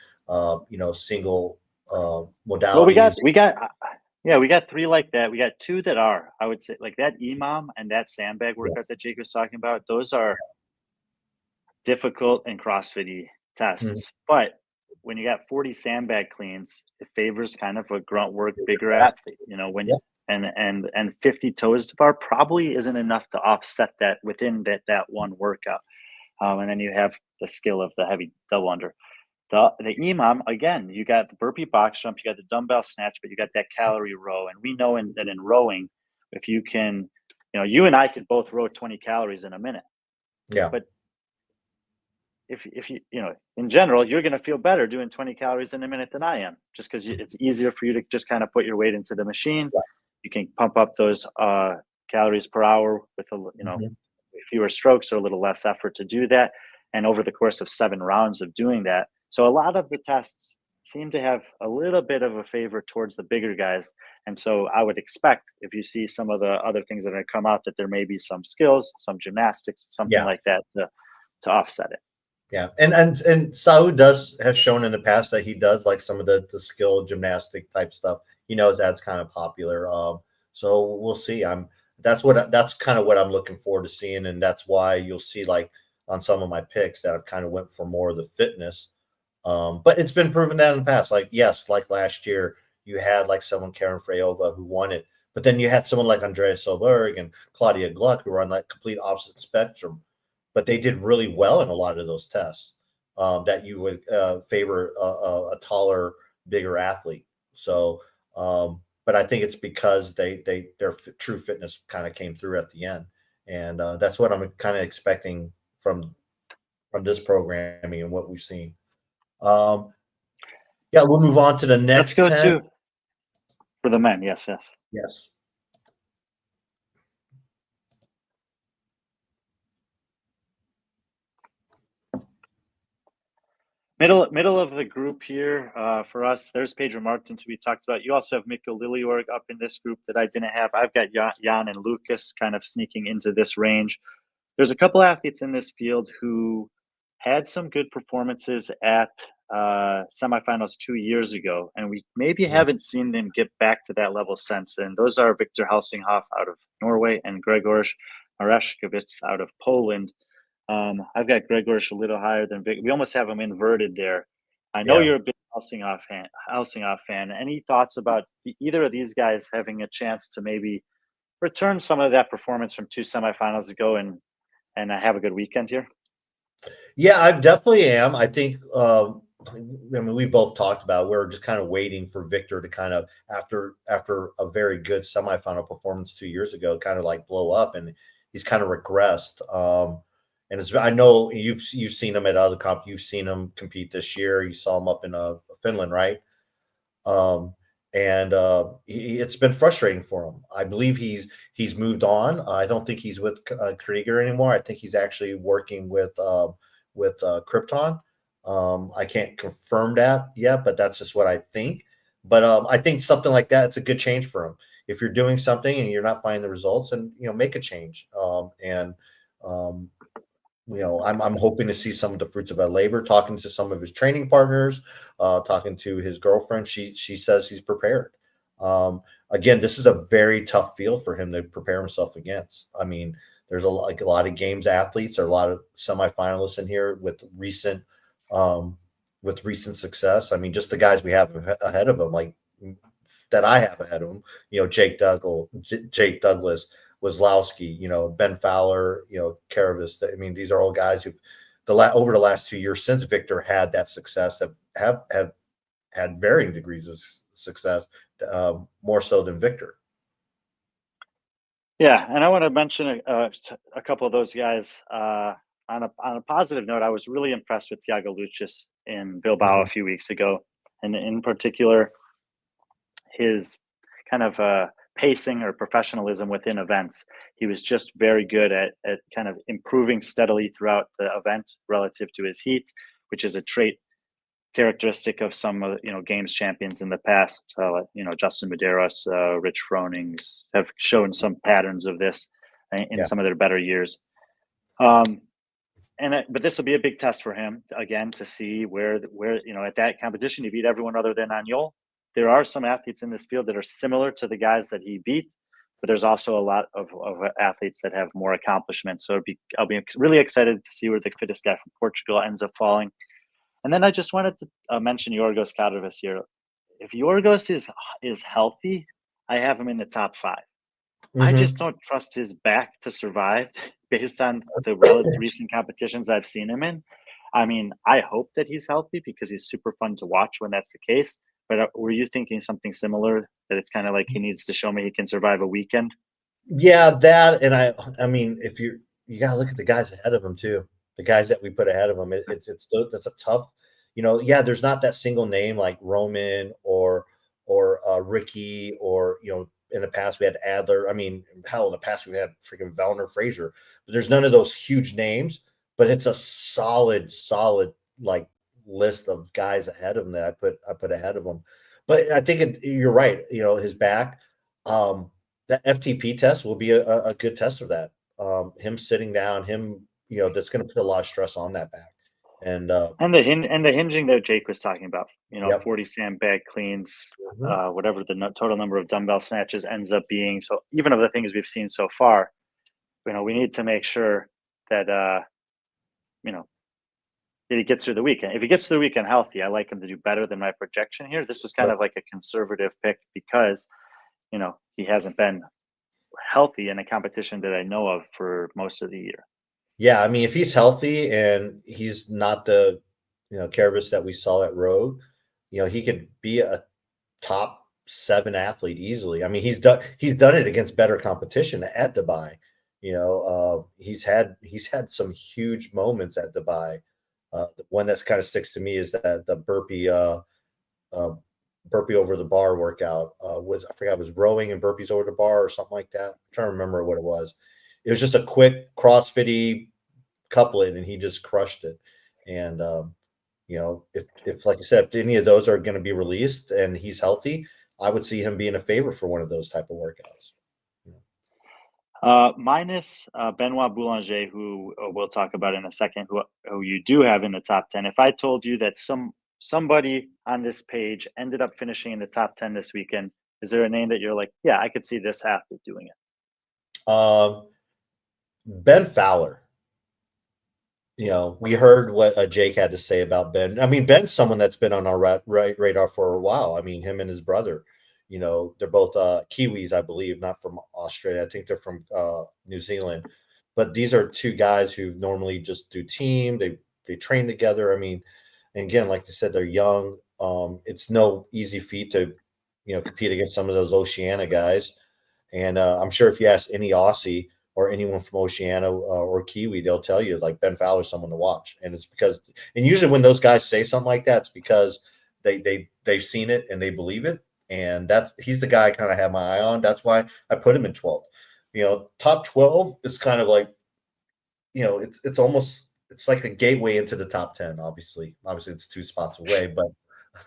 single modalities. Well, we got three like that. We got two that are, I would say, like that EMOM and that sandbag workout that Jake was talking about. Those are difficult and CrossFit tests, but when you got 40 sandbag cleans, it favors kind of a grunt work, bigger athlete. And 50 toes to bar probably isn't enough to offset that within that one workout. And then you have the skill of the heavy double under. The EMOM, again, you got the burpee box jump, you got the dumbbell snatch, but you got that calorie row. And we know that in rowing, if you can, you and I could both row 20 calories in a minute. Yeah. But if you, in general, you're going to feel better doing 20 calories in a minute than I am, just because it's easier for you to just kind of put your weight into the machine. Yeah. You can pump up those calories per hour with fewer strokes or a little less effort to do that. And over the course of 7 rounds of doing that. So a lot of the tests seem to have a little bit of a favor towards the bigger guys. And so I would expect, if you see some of the other things that are going to come out, that there may be some skills, some gymnastics, something like that to offset it. Yeah. And Saud has shown in the past that he does like some of the skill gymnastic type stuff. He knows that's kind of popular. So we'll see. That's kind of what I'm looking forward to seeing. And that's why you'll see, like, on some of my picks that I've kind of went for more of the fitness. But it's been proven that in the past, like last year, you had like someone, Karen Freyova, who won it, but then you had someone like Andrea Solberg and Claudia Gluck, who were on like complete opposite spectrum, but they did really well in a lot of those tests that you would favor a taller, bigger athlete. So, but I think it's because their true fitness kind of came through at the end. And that's what I'm kind of expecting from this programming and what we've seen. We'll move on to the next. Let's go to for the men. Yes. Middle of the group here for us. There's Pedro Martins, who we talked about. You also have Mikko Liljeorg up in this group that I didn't have. I've got Jan and Lucas kind of sneaking into this range. There's a couple athletes in this field who had some good performances at semifinals 2 years ago, and we maybe haven't seen them get back to that level since. And those are Victor Helsinghoff out of Norway and Gregor Mareszkiewicz out of Poland. I've got Gregor a little higher than Vic. We almost have him inverted there. I know you're a big Helsinghoff fan. Any thoughts about either of these guys having a chance to maybe return some of that performance from 2 semifinals ago and have a good weekend here? Yeah, I definitely am. I think, we both talked about, we're just kind of waiting for Victor to kind of, after a very good semifinal performance 2 years ago, kind of like blow up, and he's kind of regressed. And I know you've seen him at other comp. You've seen him compete this year. You saw him up in Finland, right? It's been frustrating for him. I believe he's moved on. I don't think he's with Krieger anymore. I think he's actually working with Krypton. I can't confirm that yet, but that's just what I think. But I think something like that, it's a good change for him. If you're doing something and you're not finding the results, and make a change. Um, I'm hoping to see some of the fruits of that labor. Talking to some of his training partners, talking to his girlfriend, she says he's prepared. Again, this is a very tough field for him to prepare himself against. I mean, there's a lot of games athletes, or a lot of semifinalists in here with recent success. I mean, just the guys we have ahead of him, like that I have ahead of him. Jake Douglas, Wazlowski, Ben Fowler, Karavis. I mean, these are all guys who, over the last 2 years since Victor had that success, have had varying degrees of success, more so than Victor. Yeah, and I want to mention a couple of those guys. On a positive note, I was really impressed with Thiago Lucis in Bilbao a few weeks ago, and in particular, his kind of pacing or professionalism within events. He was just very good at kind of improving steadily throughout the event relative to his heat, which is a trait characteristic of some games champions in the past. Justin Medeiros, Rich Froning have shown some patterns of this in some of their better years. But this will be a big test for him again to see where at that competition he beat everyone other than Agnol. There are some athletes in this field that are similar to the guys that he beat, but there's also a lot of athletes that have more accomplishments. So I'll be really excited to see where the fittest guy from Portugal ends up falling. And then I just wanted to mention Yorgos Kadrovas here. If Yorgos is healthy, I have him in the top 5. I just don't trust his back to survive based on the recent competitions I've seen him in. I mean, I hope that he's healthy because he's super fun to watch when that's the case. But were you thinking something similar, that it's kind of like he needs to show me he can survive a weekend? Yeah, that, and I mean, if you got to look at the guys ahead of him too. The guys that we put ahead of him, that's a tough. There's not that single name like Roman or Ricky, or in the past we had Adler. I mean, hell, in the past we had freaking Valner Frazier, but there's none of those huge names. But it's a solid like list of guys ahead of him that I put ahead of him. But I think you're right. His back, that FTP test will be a good test of that. Him sitting down, that's going to put a lot of stress on that back. And the hinging that Jake was talking about, 40 sandbag cleans, whatever the total number of dumbbell snatches ends up being. So even of the things we've seen so far, we need to make sure that that he gets through the weekend. If he gets through the weekend healthy, I like him to do better than my projection here. This was kind of like a conservative pick because he hasn't been healthy in a competition that I know of for most of the year. Yeah, I mean, if he's healthy and he's not the Karavis that we saw at Rogue, he could be a top 7 athlete easily. I mean, he's done it against better competition at Dubai. He's had some huge moments at Dubai. The one that's kind of sticks to me is that the burpee over the bar workout I forgot, it was rowing and burpees over the bar or something like that. I'm trying to remember what it was. It was just a quick CrossFit couplet, and he just crushed it. And if like you said, if any of those are going to be released and he's healthy, I would see him being a favorite for one of those type of workouts. Minus Benoit Boulanger, who we'll talk about in a second, who you do have in the top 10. If I told you that somebody on this page ended up finishing in the top 10 this weekend, is there a name that you're like, yeah, I could see this athlete doing it? Ben Fowler. We heard what Jake had to say about Ben. I mean, Ben's someone that's been on our radar for a while. I mean, him and his brother, they're both Kiwis, I believe, not from Australia. I think they're from New Zealand. But these are 2 guys who normally just do team. They train together. I mean, and again, like they said, they're young. It's no easy feat to, compete against some of those Oceania guys. And I'm sure if you ask any Aussie or anyone from Oceania or Kiwi, they'll tell you like Ben Fowler's someone to watch. And it's because, and usually when those guys say something like that, it's because they've seen it and they believe it. And he's the guy I kind of have my eye on. That's why I put him in 12th. Top 12 is kind of like, it's almost it's like a gateway into the top 10. Obviously, it's 2 spots away,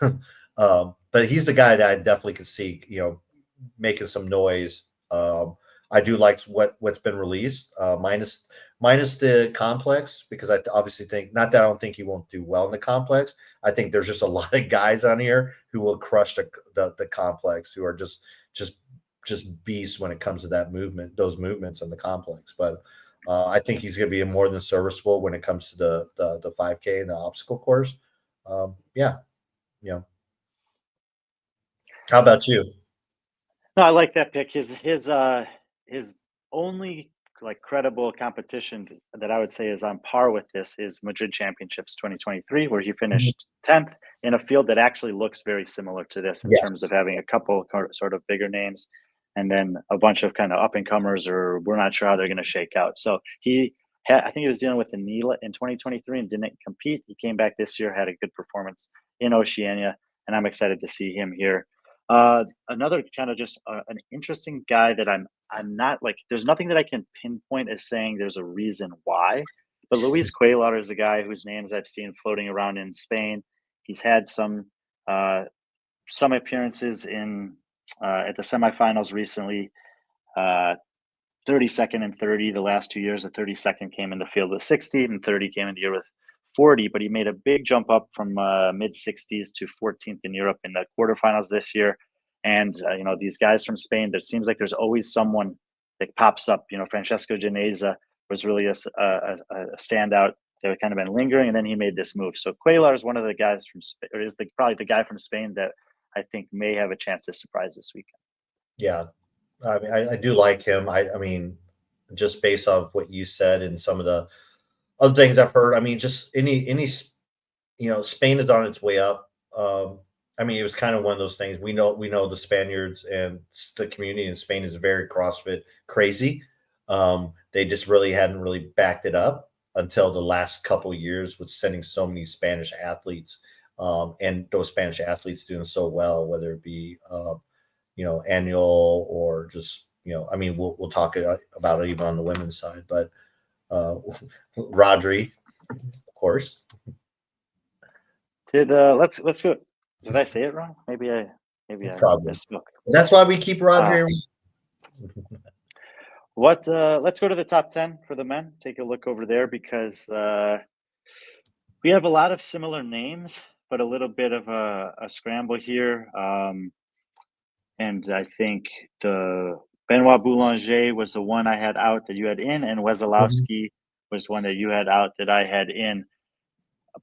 but he's the guy that I definitely could see, making some noise. I do like what's been released, minus the complex, because I obviously think, not that I don't think he won't do well in the complex. I think there's just a lot of guys on here who will crush the complex, who are just beasts when it comes to those movements in the complex. But I think he's going to be more than serviceable when it comes to the 5K and the obstacle course. Yeah. How about you? No, I like that pick. His only like credible competition that I would say is on par with this is Madrid Championships 2023, where he finished 10th in a field that actually looks very similar to this in terms of having a couple sort of bigger names and then a bunch of kind of up and comers, or we're not sure how they're going to shake out. So I think he was dealing with a knee in 2023 and didn't compete. He came back this year, had a good performance in Oceania, and I'm excited to see him here. Another kind of just an interesting guy that I'm not like, there's nothing that I can pinpoint as saying there's a reason why, but Luis Cuellar is a guy whose names I've seen floating around in Spain. He's had some appearances in at the semifinals recently. 32nd and 30 the last 2 years. The 32nd came in the field with 60 and 30 came in the year with 40, but he made a big jump up from mid 60s to 14th in Europe in the quarterfinals this year. And these guys from Spain, there seems like there's always someone that pops up. Francesco Geneza was really a standout that had kind of been lingering, and then he made this move. So Cuellar is one of the guys from Spain, or is probably the guy from Spain that I think may have a chance to surprise this weekend. Yeah, I mean, I do like him. I mean, just based off what you said and some of the other things I've heard, I mean, just any Spain is on its way up. I mean, it was kind of one of those things. We know the Spaniards and the community in Spain is very CrossFit crazy. They just really hadn't really backed it up until the last couple of years with sending so many Spanish athletes, and those Spanish athletes doing so well, whether it be annual or just I mean, we'll talk about it even on the women's side, but Rodri, of course. Let's go. Did I say it wrong? Maybe I misspoke. That's why we keep Rodri. Let's go to the top 10 for the men. Take a look over there, because we have a lot of similar names, but a little bit of a scramble here. And I think the Benoit Boulanger was the one I had out that you had in, and Wesolowski was one that you had out that I had in.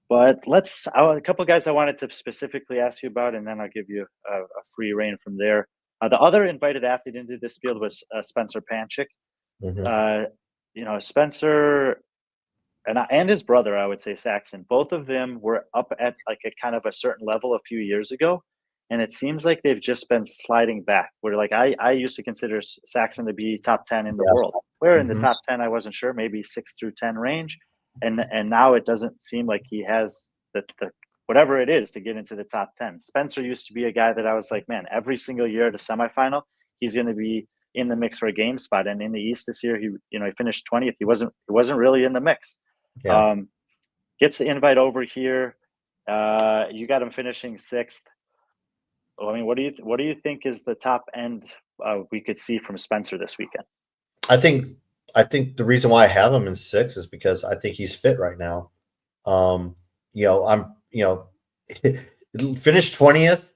But a couple of guys I wanted to specifically ask you about, and then I'll give you a free reign from there. The other invited athlete into this field was Spencer Panchik. Spencer and his brother, I would say Saxon, both of them were up at like a kind of a certain level a few years ago. And it seems like they've just been sliding back. Where like I used to consider Saxon to be top 10 in the world. Where in the top 10, I wasn't sure, maybe 6 through 10 range. And now it doesn't seem like he has the whatever it is to get into the top 10. Spencer used to be a guy that I was like, man, every single year at a semifinal, he's going to be in the mix for a game spot. And in the East this year, he finished 20th. He wasn't really in the mix. Yeah. Gets the invite over here. You got him finishing 6th. I mean, what do you think is the top end we could see from Spencer this weekend? I think the reason why I have him in 6 is because I think he's fit right now. Finished 20th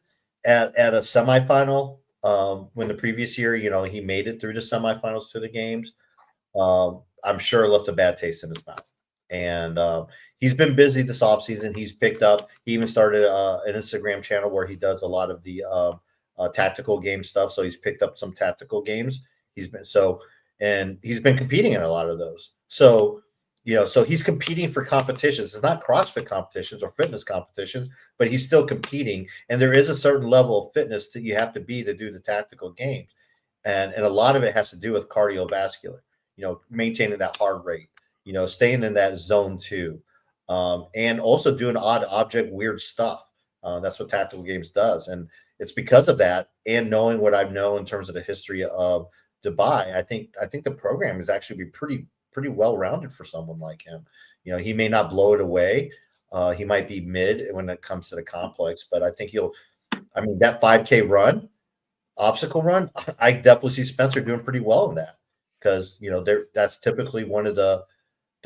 at a semifinal when the previous year, he made it through the semifinals to the games. I'm sure it left a bad taste in his mouth. And he's been busy this offseason. He's picked up. He even started an Instagram channel where he does a lot of the tactical game stuff. So he's picked up some tactical games. He's been competing in a lot of those. So he's competing for competitions. It's not CrossFit competitions or fitness competitions, but he's still competing. And there is a certain level of fitness that you have to be to do the tactical games. And a lot of it has to do with cardiovascular, maintaining that heart rate, staying in that zone 2, and also doing odd object, weird stuff. That's what tactical games does. And it's because of that, and knowing what I know in terms of the history of Dubai, I think the program is actually be pretty well-rounded for someone like him. You know, he may not blow it away. He might be mid when it comes to the complex, but I think I mean, that 5K run, obstacle run, I definitely see Spencer doing pretty well in that, because, you know, that's typically one of the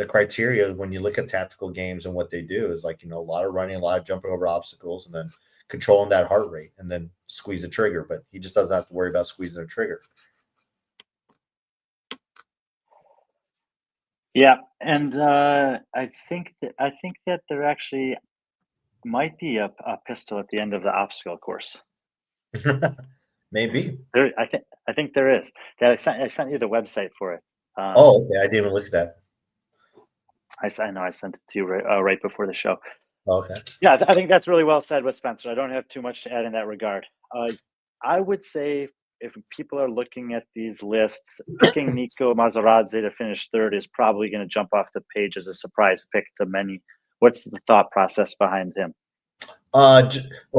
criteria when you look at tactical games and what they do is, like, you know, a lot of running, a lot of jumping over obstacles, and then controlling that heart rate, and then squeeze the trigger. But he just doesn't have to worry about squeezing the trigger. Yeah, and I think that there actually might be a pistol at the end of the obstacle course. Maybe. There, I think there is. That I sent you the website for it. Oh, okay. I didn't even look at that. I know I sent it to you right before the show. Okay. Yeah, I think that's really well said with Spencer. I don't have too much to add in that regard. I would say if people are looking at these lists, picking Nico Mazeradze to finish third is probably going to jump off the page as a surprise pick to many. What's the thought process behind him? Well,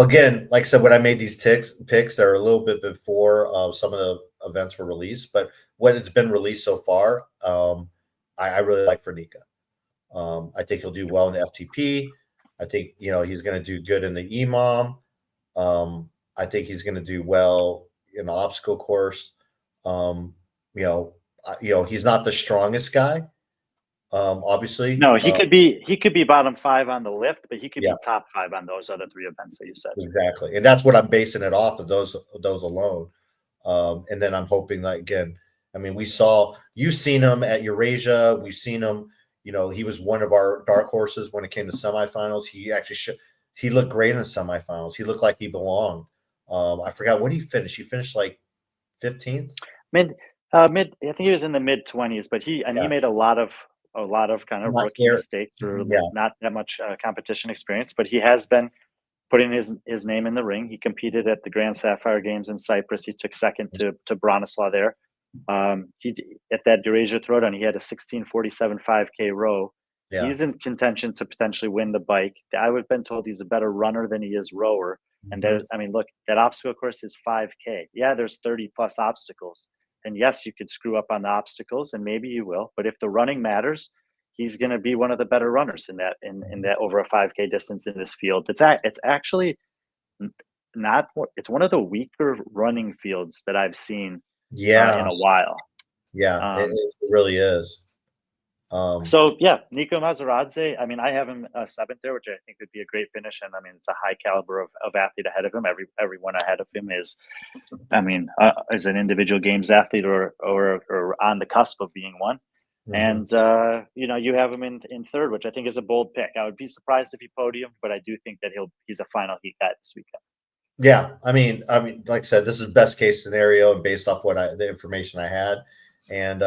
again, like I said, when I made these picks, they're a little bit before some of the events were released, but when it's been released so far, I really like for Nika. I think he'll do well in the FTP. I think, you know, he's going to do good in the EMOM. I think he's going to do well in the obstacle course. You know, he's not the strongest guy. Obviously, No, he could be bottom 5 on the lift, but he could yeah, be top 5 on those other 3 events that you said. exactly, and that's what I'm basing it off of, those alone. And then I'm hoping that, again, I mean, you've seen him at Eurasia. We've seen him. You know, he was one of our dark horses when it came to semifinals. He actually he looked great in the semifinals. He looked like he belonged. I forgot what he finished. He finished like 15th. Mid. I think he was in the mid 20s, but he made a lot of kind of rookie mistakes, or not that much competition experience. But he has been putting his name in the ring. He competed at the Grand Sapphire Games in Cyprus. He took second to Bronislaw there. He at that Eurasia Throwdown, he had a 16:47 5K row. Yeah. He's in contention to potentially win the bike. I've been told he's a better runner than he is rower. And I mean, look, that obstacle course is 5K. Yeah, there's 30 plus obstacles. And yes, you could screw up on the obstacles, and maybe you will. But if the running matters, he's going to be one of the better runners in that over a 5K distance in this field. It's actually not. It's one of the weaker running fields that I've seen. In a while. Yeah, it really is. So yeah, Nico Mazeradze. I mean, I have him 7th there, which I think would be a great finish. And I mean, it's a high caliber of athlete ahead of him. Everyone ahead of him is, I mean, is an individual games athlete or on the cusp of being one. And you know, you have him in 3rd, which I think is a bold pick. I would be surprised if he podiumed, but I do think that he's a final heat guy this weekend. Yeah, I mean, like I said, this is best case scenario, and based off the information I had, and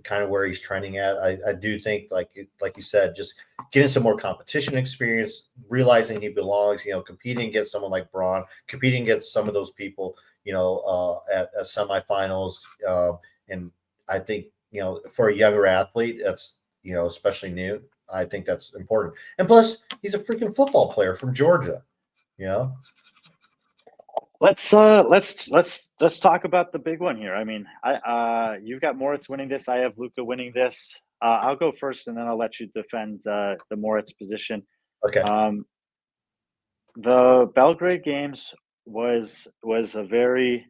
kind of where he's trending at. I do think, like you said, just getting some more competition experience, realizing he belongs. You know, competing against someone like Braun, competing against some of those people, you know, at semifinals, and I think, you know, for a younger athlete, that's, you know, especially new, I think that's important. And plus, he's a freaking football player from Georgia, you know. Let's talk about the big one here. I mean, you've got Moritz winning this. I have Luca winning this. I'll go first, and then I'll let you defend the Moritz position. Okay. The Belgrade Games was a very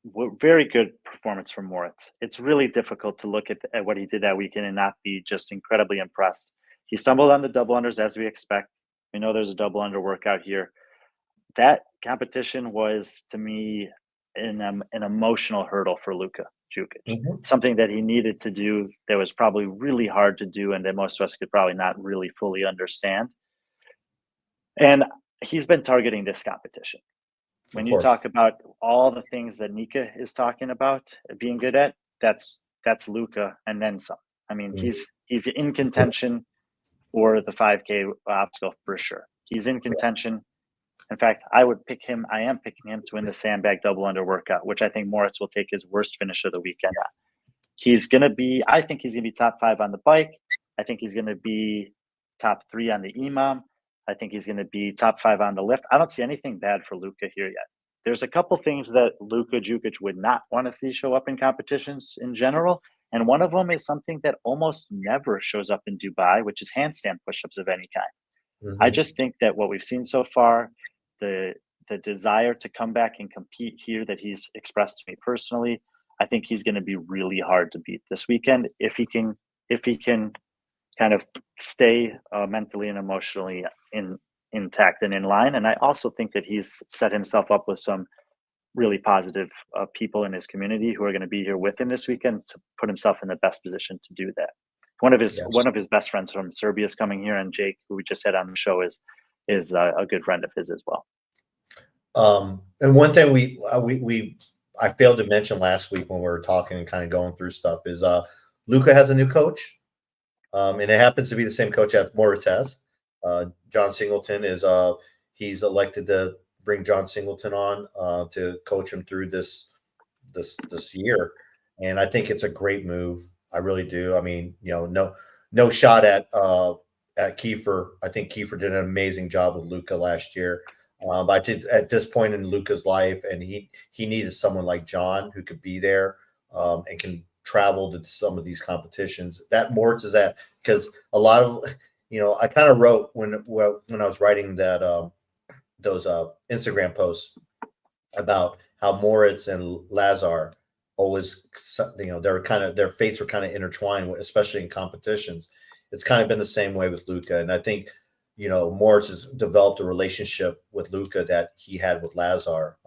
good performance from Moritz. It's really difficult to look at what he did that weekend and not be just incredibly impressed. He stumbled on the double unders as we expect. We know there's a double under workout here. That competition was, to me, an emotional hurdle for Luka Jukic. Something that he needed to do that was probably really hard to do, and that most of us could probably not really fully understand. And he's been targeting this competition. When you talk about all the things that Nika is talking about being good at, that's Luka and then some. I mean, he's in contention for the 5K obstacle for sure. He's in contention. In fact, I am picking him to win the sandbag double under workout, which I think Moritz will take his worst finish of the weekend at. I think he's going to be top 5 on the bike. I think he's going to be top 3 on the EMOM. I think he's going to be top 5 on the lift. I don't see anything bad for Luka here yet. There's a couple things that Luka Jukic would not want to see show up in competitions in general, And one of them is something that almost never shows up in Dubai, which is handstand push-ups of any kind. I just think that what we've seen so far, the desire to come back and compete here that he's expressed to me personally, I think he's going to be really hard to beat this weekend if he can kind of stay mentally and emotionally intact and in line. And I also think that he's set himself up with some really positive people in his community who are going to be here with him this weekend to put himself in the best position to do that. One of his best friends from Serbia is coming here, and Jake, who we just had on the show, is a good friend of his as well. And one thing I failed to mention last week when we were talking and kind of going through stuff is Luca has a new coach, and it happens to be the same coach as Moritz has. John Singleton is he's elected to bring John Singleton on to coach him through this year, and I think it's a great move. I really do. I mean, no shot at Kiefer. I think Kiefer did an amazing job with Luca last year. But at this point in Luca's life, and he needed someone like John who could be there and can travel to some of these competitions. That Moritz is at, because a lot of, I kind of wrote when I was writing that those Instagram posts about how Moritz and Lazar always, their fates were kind of intertwined, especially in competitions. It's kind of been the same way with Luca, and I think Moritz has developed a relationship with Luca that he had with Lazar.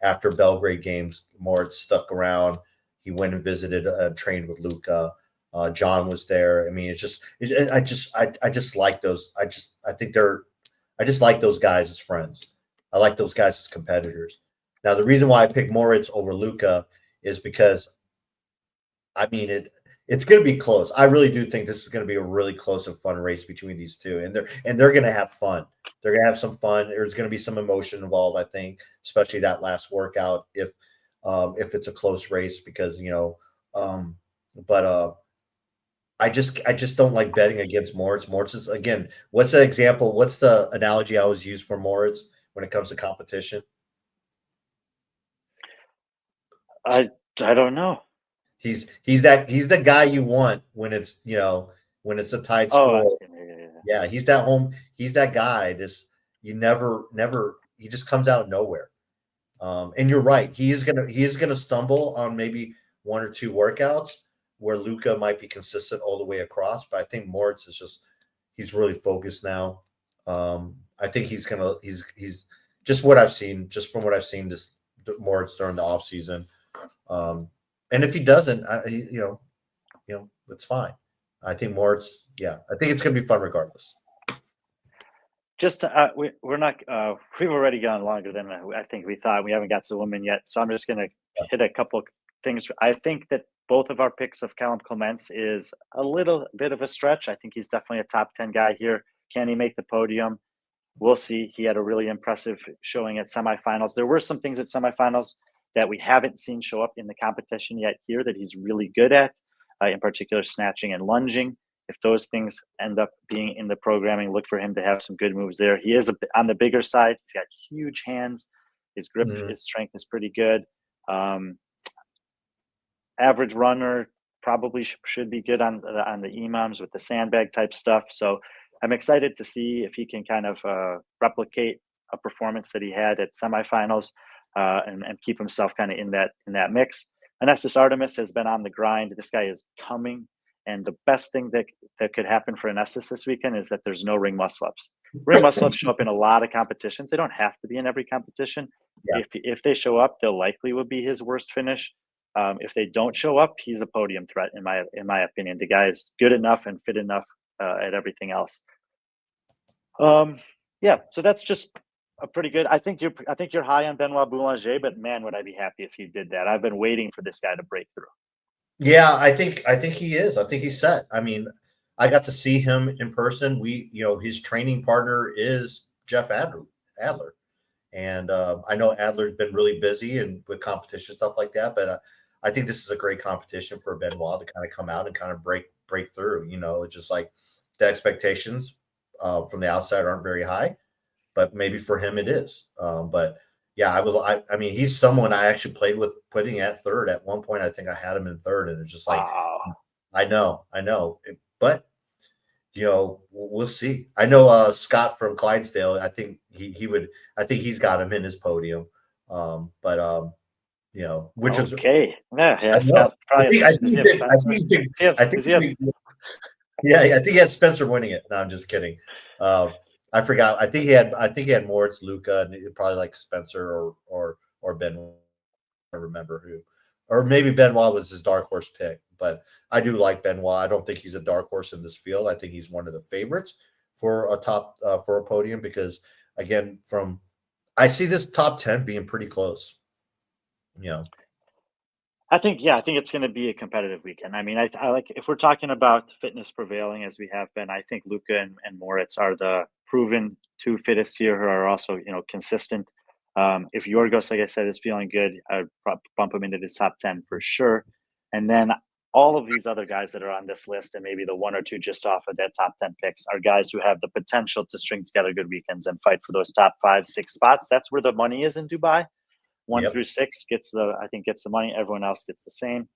After Belgrade games, Moritz stuck around. He went and visited, trained with Luca. John was there. I mean, I just like those. I just like those guys as friends. I like those guys as competitors. Now, the reason why I picked Moritz over Luca is because, I mean, it's going to be close. I really do think this is going to be a really close and fun race between these two, and they're going to have fun. They're going to have some fun. There's going to be some emotion involved, I think, especially that last workout if it's a close race, because I just don't like betting against Moritz. Moritz is, again, what's the example? What's the analogy I always use for Moritz when it comes to competition? I don't know. He's the guy you want when it's a tight score. Yeah, he's that guy. He just comes out of nowhere. And you're right. He is gonna stumble on maybe one or two workouts where Luca might be consistent all the way across. But I think Moritz he's really focused now. I think he's just from what I've seen this Moritz during the off season. And if he doesn't, it's fine. I think Moritz, I think it's going to be fun regardless. Just we're not. We've already gone longer than I think we thought. We haven't got to the women yet, so I'm just going to hit a couple things. I think that both of our picks of Callum Clements is a little bit of a stretch. I think he's definitely a top 10 guy here. Can he make the podium? We'll see. He had a really impressive showing at semifinals. There were some things at semifinals that we haven't seen show up in the competition yet here that he's really good at, in particular snatching and lunging. If those things end up being in the programming, look for him to have some good moves there. He is on the bigger side. He's got huge hands. His grip, his strength is pretty good. Average runner, probably should be good on the EMOMs with the sandbag type stuff. So I'm excited to see if he can kind of replicate a performance that he had at semifinals. And keep himself kind of in that mix. Anestis Artemis has been on the grind. This guy is coming, and the best thing that could happen for Anestis this weekend is that there's no ring muscle ups. Ring muscle ups show up in a lot of competitions. They don't have to be in every competition. Yeah. If they show up, they'll likely would be his worst finish. If they don't show up, he's a podium threat in my opinion. The guy is good enough and fit enough at everything else. So that's just a pretty good. I think you're high on Benoit Boulanger, but man, would I be happy if you did that. I've been waiting for this guy to break through. Yeah, I think he is. I think he's set. I mean, I got to see him in person. His training partner is Jeff Adler. And I know Adler's been really busy and with competition stuff like that, but I think this is a great competition for Benoit to kind of come out and kind of break through. It's just like the expectations from the outside aren't very high, but maybe for him it is. But yeah, I mean, he's someone I actually played with putting at third at one point. I think I had him in third, and it's just like, Wow. I know, but we'll see. I know Scott from Clydesdale. I think he would. I think he's got him in his podium. But which is Okay. Yeah, I know. Scott probably I does think he he have picked, Spencer? I think yeah, I think he had Spencer winning it. No, I'm just kidding. I forgot. I think he had Moritz, Luca, and probably like Spencer or Ben. I remember who, or maybe Benoit was his dark horse pick. But I do like Benoit. I don't think he's a dark horse in this field. I think he's one of the favorites for a podium because again, I see this top 10 being pretty close. I think it's going to be a competitive weekend. I mean, I like if we're talking about fitness prevailing as we have been. I think Luca and Moritz are the proven two fittest here who are also consistent. If Yorgos, like I said, is feeling good, I'd bump him into the top 10 for sure. And then all of these other guys that are on this list, and maybe the one or two just off of that top 10 picks, are guys who have the potential to string together good weekends and fight for those top 5, 6 spots. That's where the money is in Dubai. 1 Yep. through 6 gets the money. Everyone else gets the same.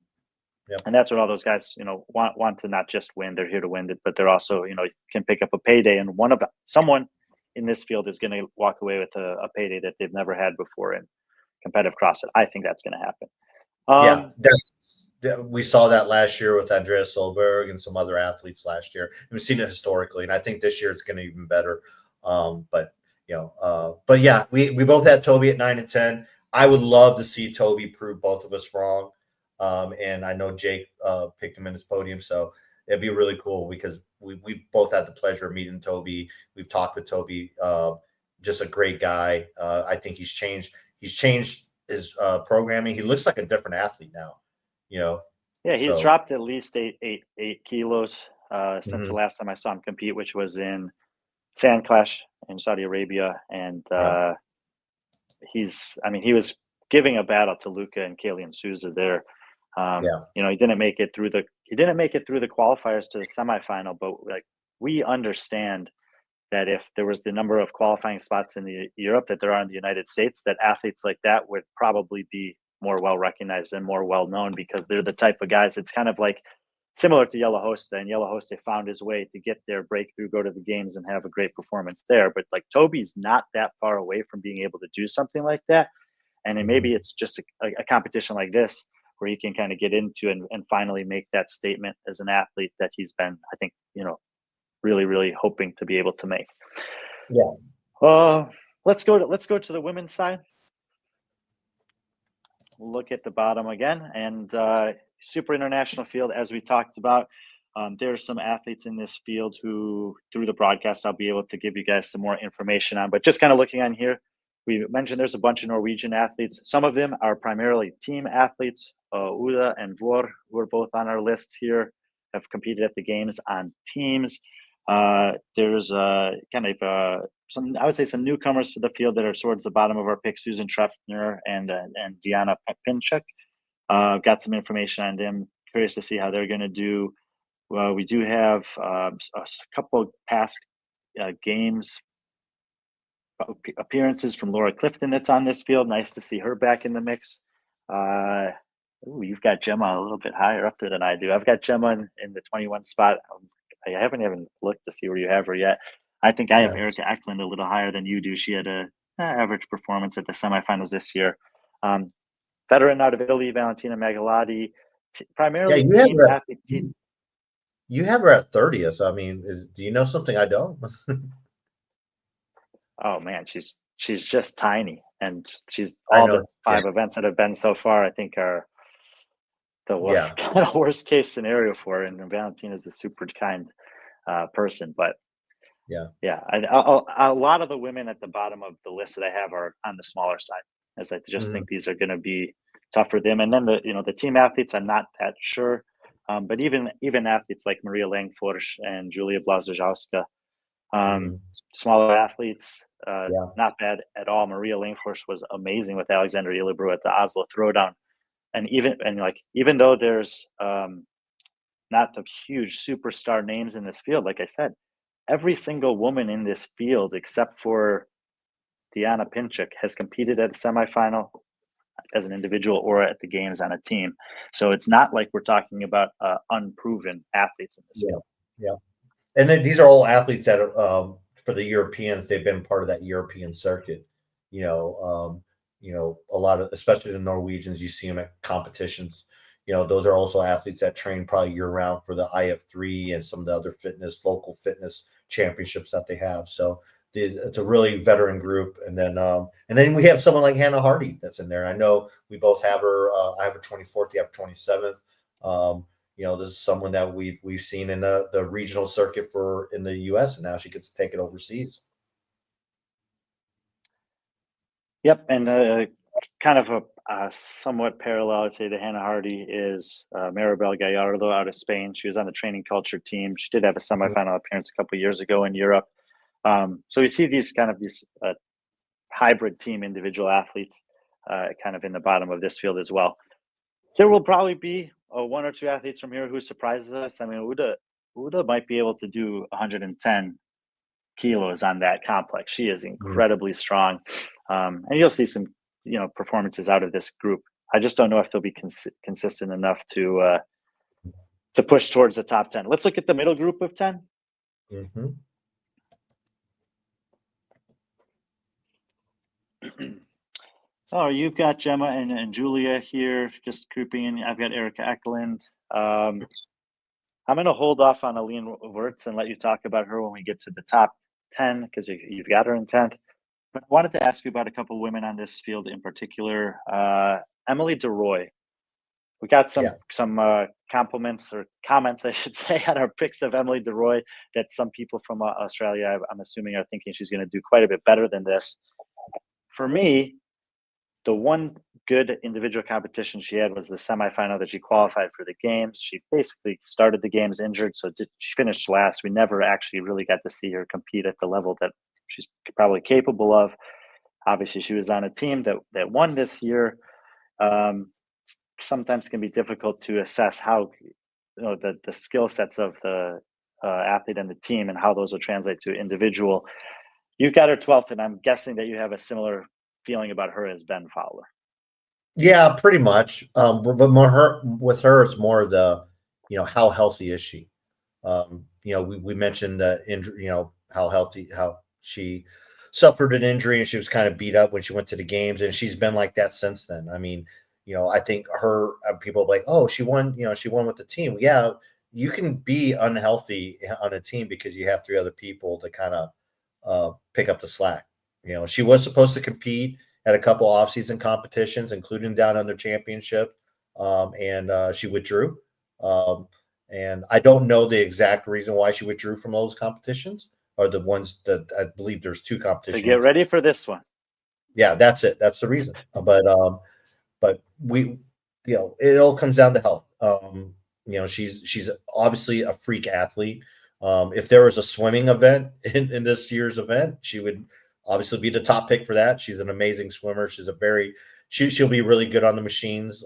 Yep. And that's what all those guys, want to not just win. They're here to win it, but they're also, can pick up a payday. And someone in this field is going to walk away with a payday that they've never had before in competitive CrossFit. I think that's going to happen. We saw that last year with Andreas Solberg and some other athletes last year. We've seen it historically, and I think this year it's going to be even better. But yeah, we both had Toby at 9 and 10. I would love to see Toby prove both of us wrong. And I know Jake picked him in his podium, so it'd be really cool because we've both had the pleasure of meeting Toby. We've talked with Toby, just a great guy. I think he's changed his programming. He looks like a different athlete now. Yeah, he's dropped at least 8 kilos since the last time I saw him compete, which was in Sand Clash in Saudi Arabia, and he was giving a battle to Luca and Kalian Souza there. He didn't make it through the qualifiers to the semifinal, but we understand that if there was the number of qualifying spots in Europe that there are in the United States, that athletes like that would probably be more well recognized and more well known because they're the type of guys. It's kind of like similar to Yellow Hosta, and Yellow Hosta found his way to get their breakthrough, go to the games, and have a great performance there. But Toby's not that far away from being able to do something like that, and then maybe it's just a competition like this where he can kind of get into and finally make that statement as an athlete that he's been, I think, really, really hoping to be able to make. Yeah. Let's go to the women's side. Look at the bottom again, and super international field, as we talked about. There's some athletes in this field who, through the broadcast, I'll be able to give you guys some more information on. But just kind of looking on here, we mentioned there's a bunch of Norwegian athletes. Some of them are primarily team athletes. Uda and Vor, who are both on our list here, have competed at the games on teams. There's some, I would say, some newcomers to the field that are towards the bottom of our pick: Susan Treffner and Diana Pinchuk. Got some information on them. Curious to see how they're going to do. We do have a couple of past games appearances from Laura Clifton that's on this field. Nice to see her back in the mix. You've got Gemma a little bit higher up there than I do. I've got Gemma in the 21 spot. I haven't even looked to see where you have her yet. I think I have Erica Eklund a little higher than you do. She had a average performance at the semifinals this year. Veteran out of Italy, Valentina Magalotti, primarily team athlete. You have her at 30th. I mean, do you know something I don't? Oh man, she's just tiny, and she's all the 5 events that have been so far, I think, are the kind of worst case scenario for her. And Valentina is a super kind person, but a lot of the women at the bottom of the list that I have are on the smaller side, as I just think these are going to be tough for them. And then the team athletes, I'm not that sure, but even athletes like Maria Langfors and Julia Blazejowska, smaller athletes, not bad at all. Maria Langfors was amazing with Alexander Illebrew at the Oslo Throwdown. And even though there's not the huge superstar names in this field, like I said, every single woman in this field, except for Deanna Pinchuk has competed at a semifinal as an individual or at the games on a team. So it's not like we're talking about unproven athletes in this field. Yeah. And then these are all athletes that are, for the Europeans, they've been part of that European circuit. A lot of, especially the Norwegians, you see them at competitions. Those are also athletes that train probably year round for the IF3 and some of the other local fitness championships that they have. So it's a really veteran group. And then we have someone like Hannah Hardy that's in there. I know we both have her. I have her 24th, you have her 27th. This is someone that we've seen in the regional circuit in the US, and now she gets to take it overseas. Yep, and kind of a somewhat parallel, I'd say, to Hannah Hardy is Maribel Gallardo out of Spain. She was on the training culture team. She did have a semifinal appearance a couple of years ago in Europe. So we see these hybrid team individual athletes kind of in the bottom of this field as well. There will probably be one or two athletes from here who surprises us. I mean, Uda might be able to do 110 kilos on that complex. She is incredibly strong. And you'll see some, performances out of this group. I just don't know if they'll be consistent enough to push towards the top 10. Let's look at the middle group of 10. Mm-hmm. Oh, you've got Gemma and Julia here just grouping in. I've got Erica Eklund. I'm going to hold off on Aline Wirtz and let you talk about her when we get to the top 10 because you've got her in 10th. But I wanted to ask you about a couple of women on this field in particular. Emily DeRoy. We got some compliments or comments, I should say, on our picks of Emily DeRoy that some people from Australia, I'm assuming, are thinking she's going to do quite a bit better than this. For me, the one good individual competition she had was the semifinal that she qualified for the games. She basically started the games injured, so she finished last. We never actually really got to see her compete at the level that she's probably capable of. Obviously, she was on a team that won this year. Sometimes can be difficult to assess how the skill sets of the athlete and the team and how those will translate to individual. You've got her 12th, and I'm guessing that you have a similar feeling about her as Ben Fowler. Yeah, pretty much. But with her, it's more the, how healthy is she? We mentioned the injury, how she suffered an injury and she was kind of beat up when she went to the games, and she's been like that since then. I mean, I think people are like, oh, she won with the team. Yeah, you can be unhealthy on a team because you have three other people to kind of pick up the slack. She was supposed to compete at a couple off-season competitions, including Down Under Championship, and she withdrew. And I don't know the exact reason why she withdrew from those competitions, or the ones that I believe there's two competitions. So get ready for this one. Yeah, that's it. That's the reason. But we, it all comes down to health. She's obviously a freak athlete. If there was a swimming event in this year's event, she would obviously be the top pick for that. She's an amazing swimmer. She'll be really good on the machines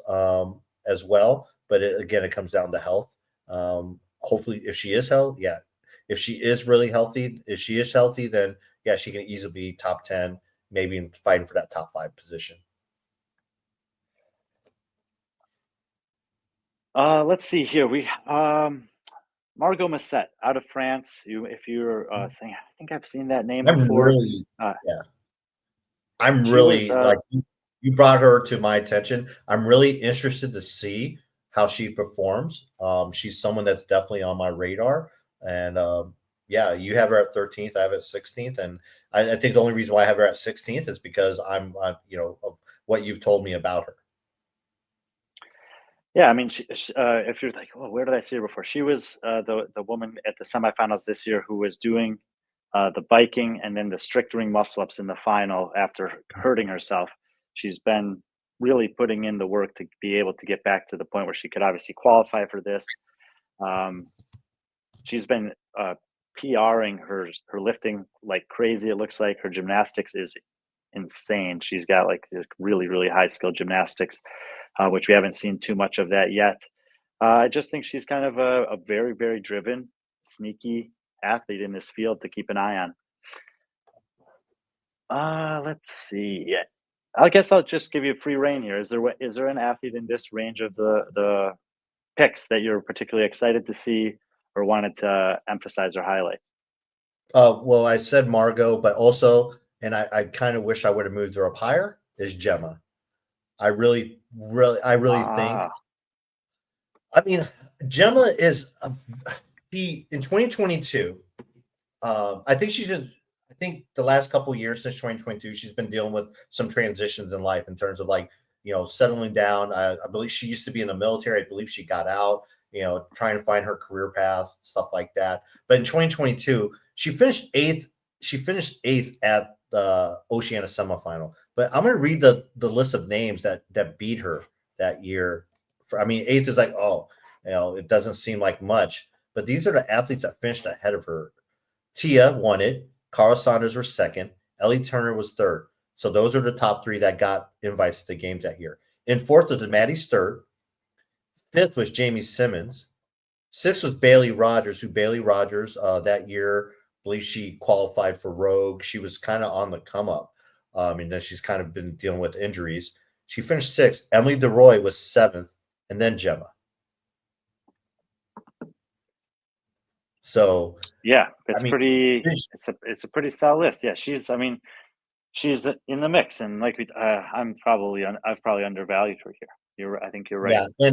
as well. But again, it comes down to health. Hopefully, if she is healthy, if she is really healthy, then she can easily be top 10, maybe fighting for that top 5 position. Let's see here. We Margot Masset out of France. If you're saying, I think I've seen that name before. I'm really like you brought her to my attention. I'm really interested to see how she performs. She's someone that's definitely on my radar. And you have her at 13th. I have her at 16th. And I think the only reason why I have her at 16th is because I'm of what you've told me about her. Yeah, I mean, if you're like, well, where did I see her before? She was the woman at the semifinals this year who was doing the biking and then the strict ring muscle ups in the final after hurting herself. She's been really putting in the work to be able to get back to the point where she could obviously qualify for this. She's been PRing her lifting like crazy. It looks like her gymnastics is insane. She's got like really, really high skill gymnastics, which we haven't seen too much of that yet. I just think she's kind of a very, very driven, sneaky athlete in this field to keep an eye on. Let's see. Yeah, I guess I'll just give you free reign here. Is there an athlete in this range of the picks that you're particularly excited to see or wanted to emphasize or highlight? Well, I said Margot, but also, and I kind of wish I would have moved her up higher, is Gemma. I really think. Ah, I mean, Gemma is she in 2022. I think she's just. I think the last couple of years since 2022, she's been dealing with some transitions in life in terms of like settling down. I believe she used to be in the military. I believe she got out. Trying to find her career path, stuff like that. But in 2022, she finished eighth. She finished eighth at the Oceania semifinal. But I'm going to read the list of names that beat her that year. I mean, eighth is like, oh, it doesn't seem like much. But these are the athletes that finished ahead of her. Tia won it. Carl Saunders was second. Ellie Turner was third. So those are the top three that got invites to the games that year. In fourth was Maddie Sturt. Fifth was Jamie Simmons. Sixth was Bailey Rogers, who Bailey Rogers that year, I believe she qualified for Rogue. She was kind of on the come up. And then she's kind of been dealing with injuries. She finished sixth. Emily DeRoy was seventh, and then Gemma. So yeah, it's I mean, pretty. It's a pretty solid list. Yeah, she's in the mix, and like I've probably undervalued her here. I think you're right. yeah,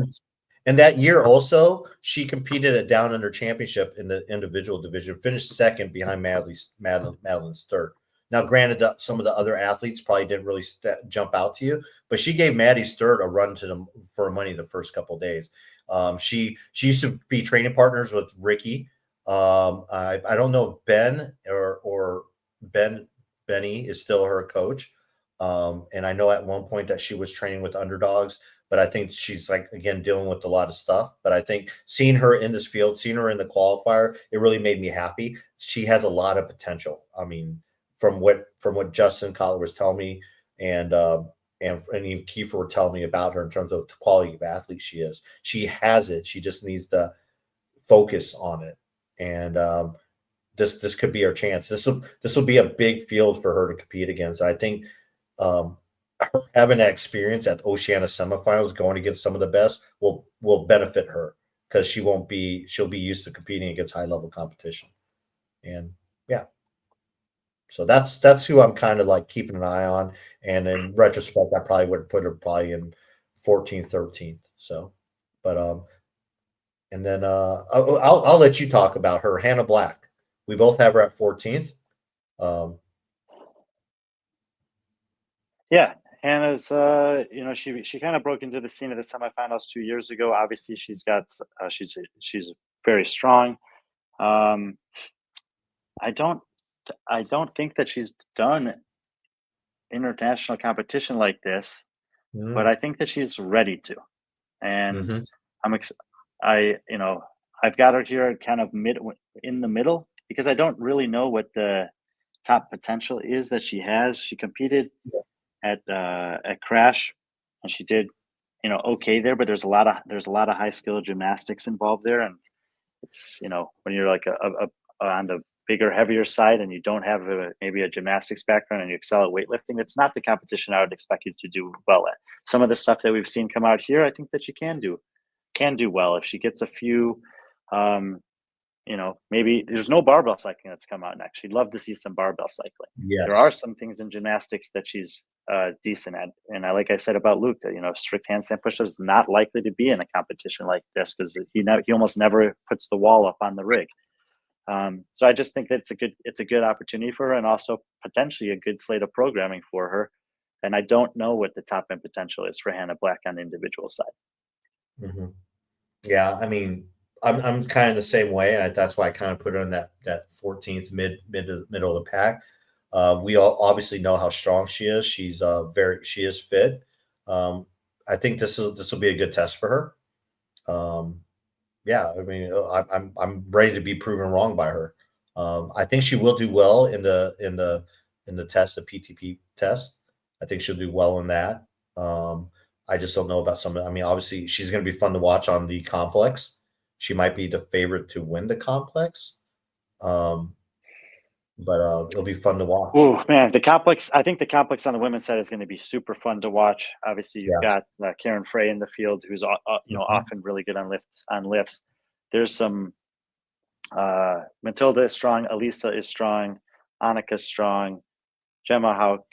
and that year also she competed at Down Under Championship in the individual division, finished second behind Madeline Sturt. Now, granted, some of the other athletes probably didn't really jump out to you, but she gave Maddie Sturt a run to them for money the first couple of days. She used to be training partners with Ricky. I don't know if Ben or Benny is still her coach. And I know at one point that she was training with underdogs, but I think she's like, again, dealing with a lot of stuff. But I think seeing her in this field, seeing her in the qualifier, it really made me happy. She has a lot of potential. I mean, from what Justin Collar was telling me, and even Kiefer were telling me about her in terms of the quality of athlete she is. She has it. She just needs to focus on it. And this could be her chance. This will be a big field for her to compete against. I think having that experience at Oceania semifinals, going against some of the best, will benefit her because she'll be used to competing against high level competition. And yeah, so that's who I'm kind of like keeping an eye on. And in retrospect, I probably would put her probably in 14th, 13th. So, but and then I'll let you talk about her, Hannah Black. We both have her at 14th. Yeah, Hannah's she kind of broke into the scene of the semifinals 2 years ago. Obviously, she's very strong. I don't think that she's done international competition like this, but I think that she's ready to. And I've got her here kind of in the middle because I don't really know what the top potential is that she has. She competed at Crash, and she did okay there, but there's a lot of high skill gymnastics involved there, and it's when you're like on the bigger, heavier side and you don't have maybe a gymnastics background and you excel at weightlifting, it's not the competition I would expect you to do well at. Some of the stuff that we've seen come out here, I think that she can do well if she gets a few. Maybe there's no barbell cycling that's come out next. She'd love to see some barbell cycling. Yes. There are some things in gymnastics that she's decent at. And like I said about Luke, strict handstand push-ups is not likely to be in a competition like this because he almost never puts the wall up on the rig. So I just think that it's a good opportunity for her and also potentially a good slate of programming for her. And I don't know what the top end potential is for Hannah Black on the individual side. Mm-hmm. Yeah, I mean, I'm kind of the same way. That's why I kind of put her in that 14th middle of the pack. We all obviously know how strong she is. She is fit. I think this will be a good test for her. Yeah, I mean, I'm ready to be proven wrong by her. I think she will do well in the test, the PTP test. I think she'll do well in that. I just don't know about some. I mean, obviously, she's going to be fun to watch on the complex. She might be the favorite to win the complex. but it'll be fun to watch. Oh man, the complex. I think the complex on the women's side is going to be super fun to watch. Obviously, you've Yeah. got Karen Frey in the field, who's often really good on lifts. There's some Matilda is strong, Elisa is strong, Annika's strong, Gemma Hauk,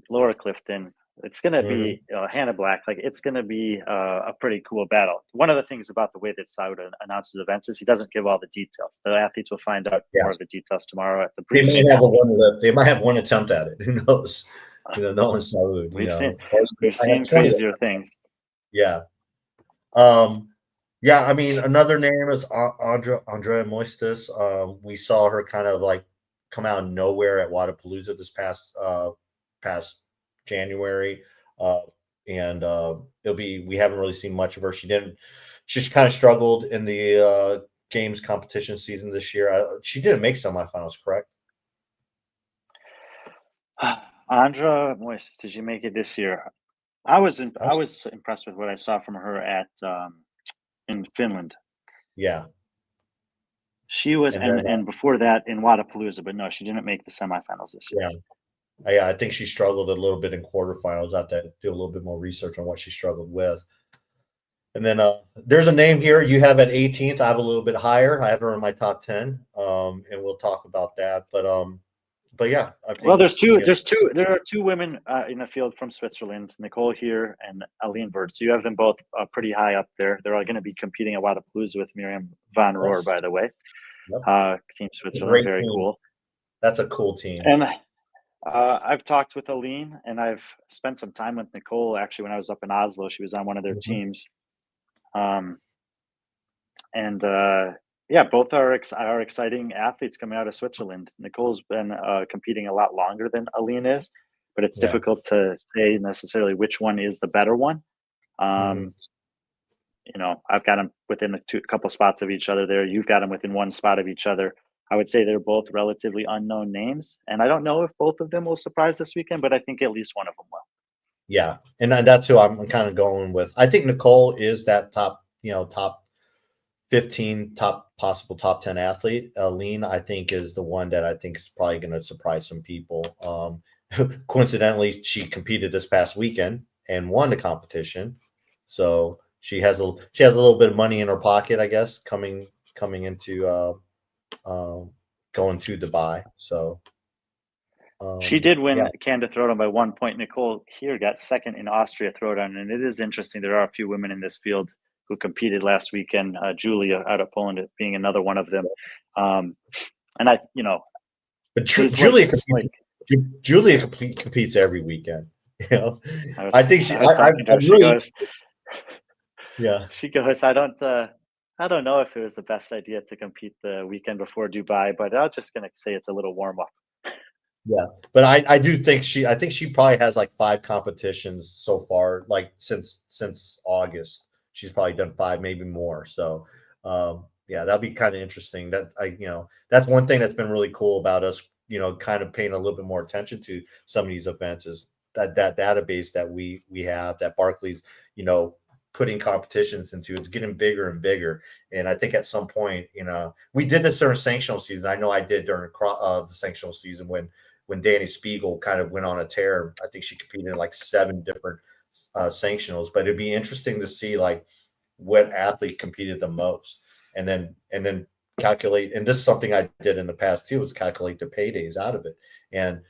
Laura Clifton. It's going to be Hannah Black. Like, it's going to be a pretty cool battle. One of the things about the way that Sauda announces events is he doesn't give all the details. The athletes will find out more of the details tomorrow at the They briefing. they might have one attempt at it. Who knows? No one's Saud. We've seen crazier things. Yeah. Yeah, I mean, another name is Andrea Moistus. We saw her kind of like come out of nowhere at Wadapalooza this past January, and we haven't really seen much of her. She's kind of struggled in the games competition season this year. She didn't make semifinals, correct? Andrea Moistus, did you make it this year? I was impressed with what I saw from her at in Finland. Yeah. She was, and before that in Wadapalooza, but no, she didn't make the semifinals this year. Yeah, I think she struggled a little bit in quarterfinals. I have to do a little bit more research on what she struggled with. And then there's a name here you have at 18th. I have a little bit higher. I have her in my top 10, and we'll talk about that. But yeah, I think, there are two women in the field from Switzerland, Nicole here and Aline Bird. So you have them both pretty high up there. They're all going to be competing at Wadapalooza with Miriam Van Roer, by the way. Yep. Team Switzerland, very cool. That's a cool team. And I've talked with Aline, and I've spent some time with Nicole. Actually, when I was up in Oslo, she was on one of their teams. Yeah, both are exciting athletes coming out of Switzerland. Nicole's been competing a lot longer than Aline is, but it's difficult to say necessarily which one is the better one. I've got them within a couple spots of each other there. You've got them within one spot of each other. I would say they're both relatively unknown names, and I don't know if both of them will surprise this weekend, but I think at least one of them will. Yeah, and that's who I'm kind of going with. I think Nicole is that top 15, possible top 10 athlete. Aline, I think, is the one that I think is probably going to surprise some people. Coincidentally, she competed this past weekend and won the competition, so she has a little bit of money in her pocket, I guess, coming into going to Dubai. So she did win Canada Throwdown by 1 point. Nicole here got second in Austria Throwdown, and it is interesting. There are a few women in this field who competed last weekend. Julia out of Poland being another one of them. But Julia competes every weekend. I think she. She goes. I don't know if it was the best idea to compete the weekend before Dubai, but I'm just gonna say it's a little warm up. Yeah, but I do think I think she probably has like 5 competitions so far, like since August. She's probably done 5, maybe more. So that'll be kind of interesting. That's one thing that's been really cool about us, kind of paying a little bit more attention to some of these events is that database that we have, that Barclays, putting competitions into. It's getting bigger and bigger. And I think at some point, we did this during sanctional season. I know I did during the sanctional season when Danny Spiegel kind of went on a tear. I think she competed in like 7 different sanctionals, but it'd be interesting to see like what athlete competed the most, and then calculate. And this is something I did in the past too, was calculate the paydays out of it. And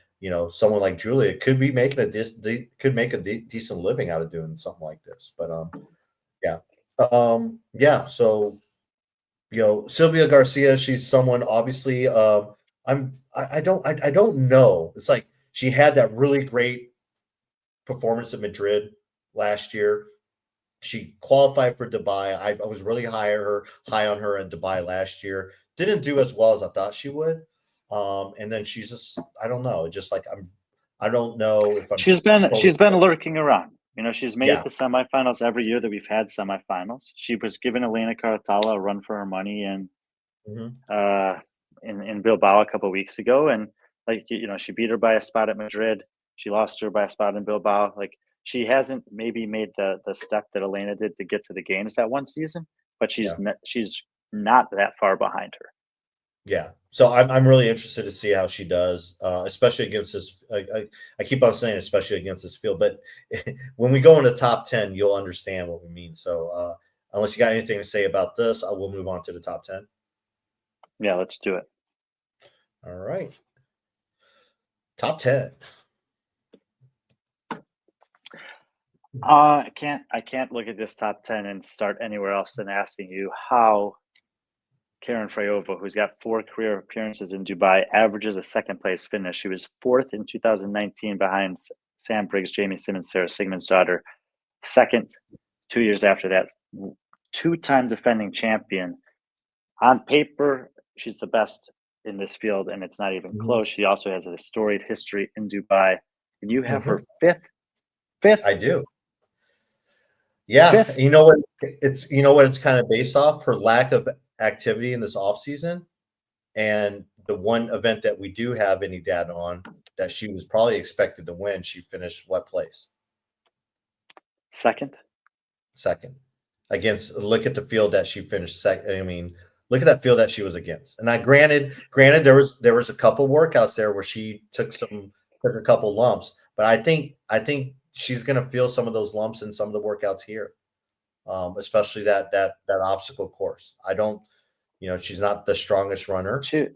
someone like Julia could be making a decent living out of doing something like this. But So Sylvia Garcia, she's someone obviously. I don't know. It's like she had that really great performance at Madrid last year. She qualified for Dubai. I was really high on her in Dubai last year. Didn't do as well as I thought she would. And then she's just, I don't know, just like I don't know if I'm. She's been lurking around. She's made the semifinals every year that we've had semifinals. She was giving Elena Cartala a run for her money in Bilbao a couple of weeks ago, and she beat her by a spot at Madrid. She lost her by a spot in Bilbao. Like, she hasn't maybe made the step that Elena did to get to the games that one season, but she's not that far behind her. Yeah. So I'm really interested to see how she does, especially against this. I keep on saying, especially against this field, but when we go into top 10, you'll understand what we mean. So unless you got anything to say about this, I will move on to the top 10. Yeah, let's do it. All right. Top 10. I can't look at this top 10 and start anywhere else than asking you how Karen Frayova, who's got 4 career appearances in Dubai, averages a second place finish. She was 4th in 2019 behind Sam Briggs, Jamie Simmons, Sarah Sigmund's daughter. Second, 2 years after that, 2-time defending champion. On paper, she's the best in this field, and it's not even close. She also has a storied history in Dubai. And you have her fifth. I do. Yeah. Fifth. You know what it's kind of based off? Her lack of activity in this off season, and the one event that we do have any data on that she was probably expected to win, she finished what place? Second. Against, look at the field that she finished second. I mean, look at that field that she was against. And I granted there was a couple workouts there where she took a couple lumps, but I think she's going to feel some of those lumps in some of the workouts here, especially that obstacle course. I don't, she's not the strongest runner. She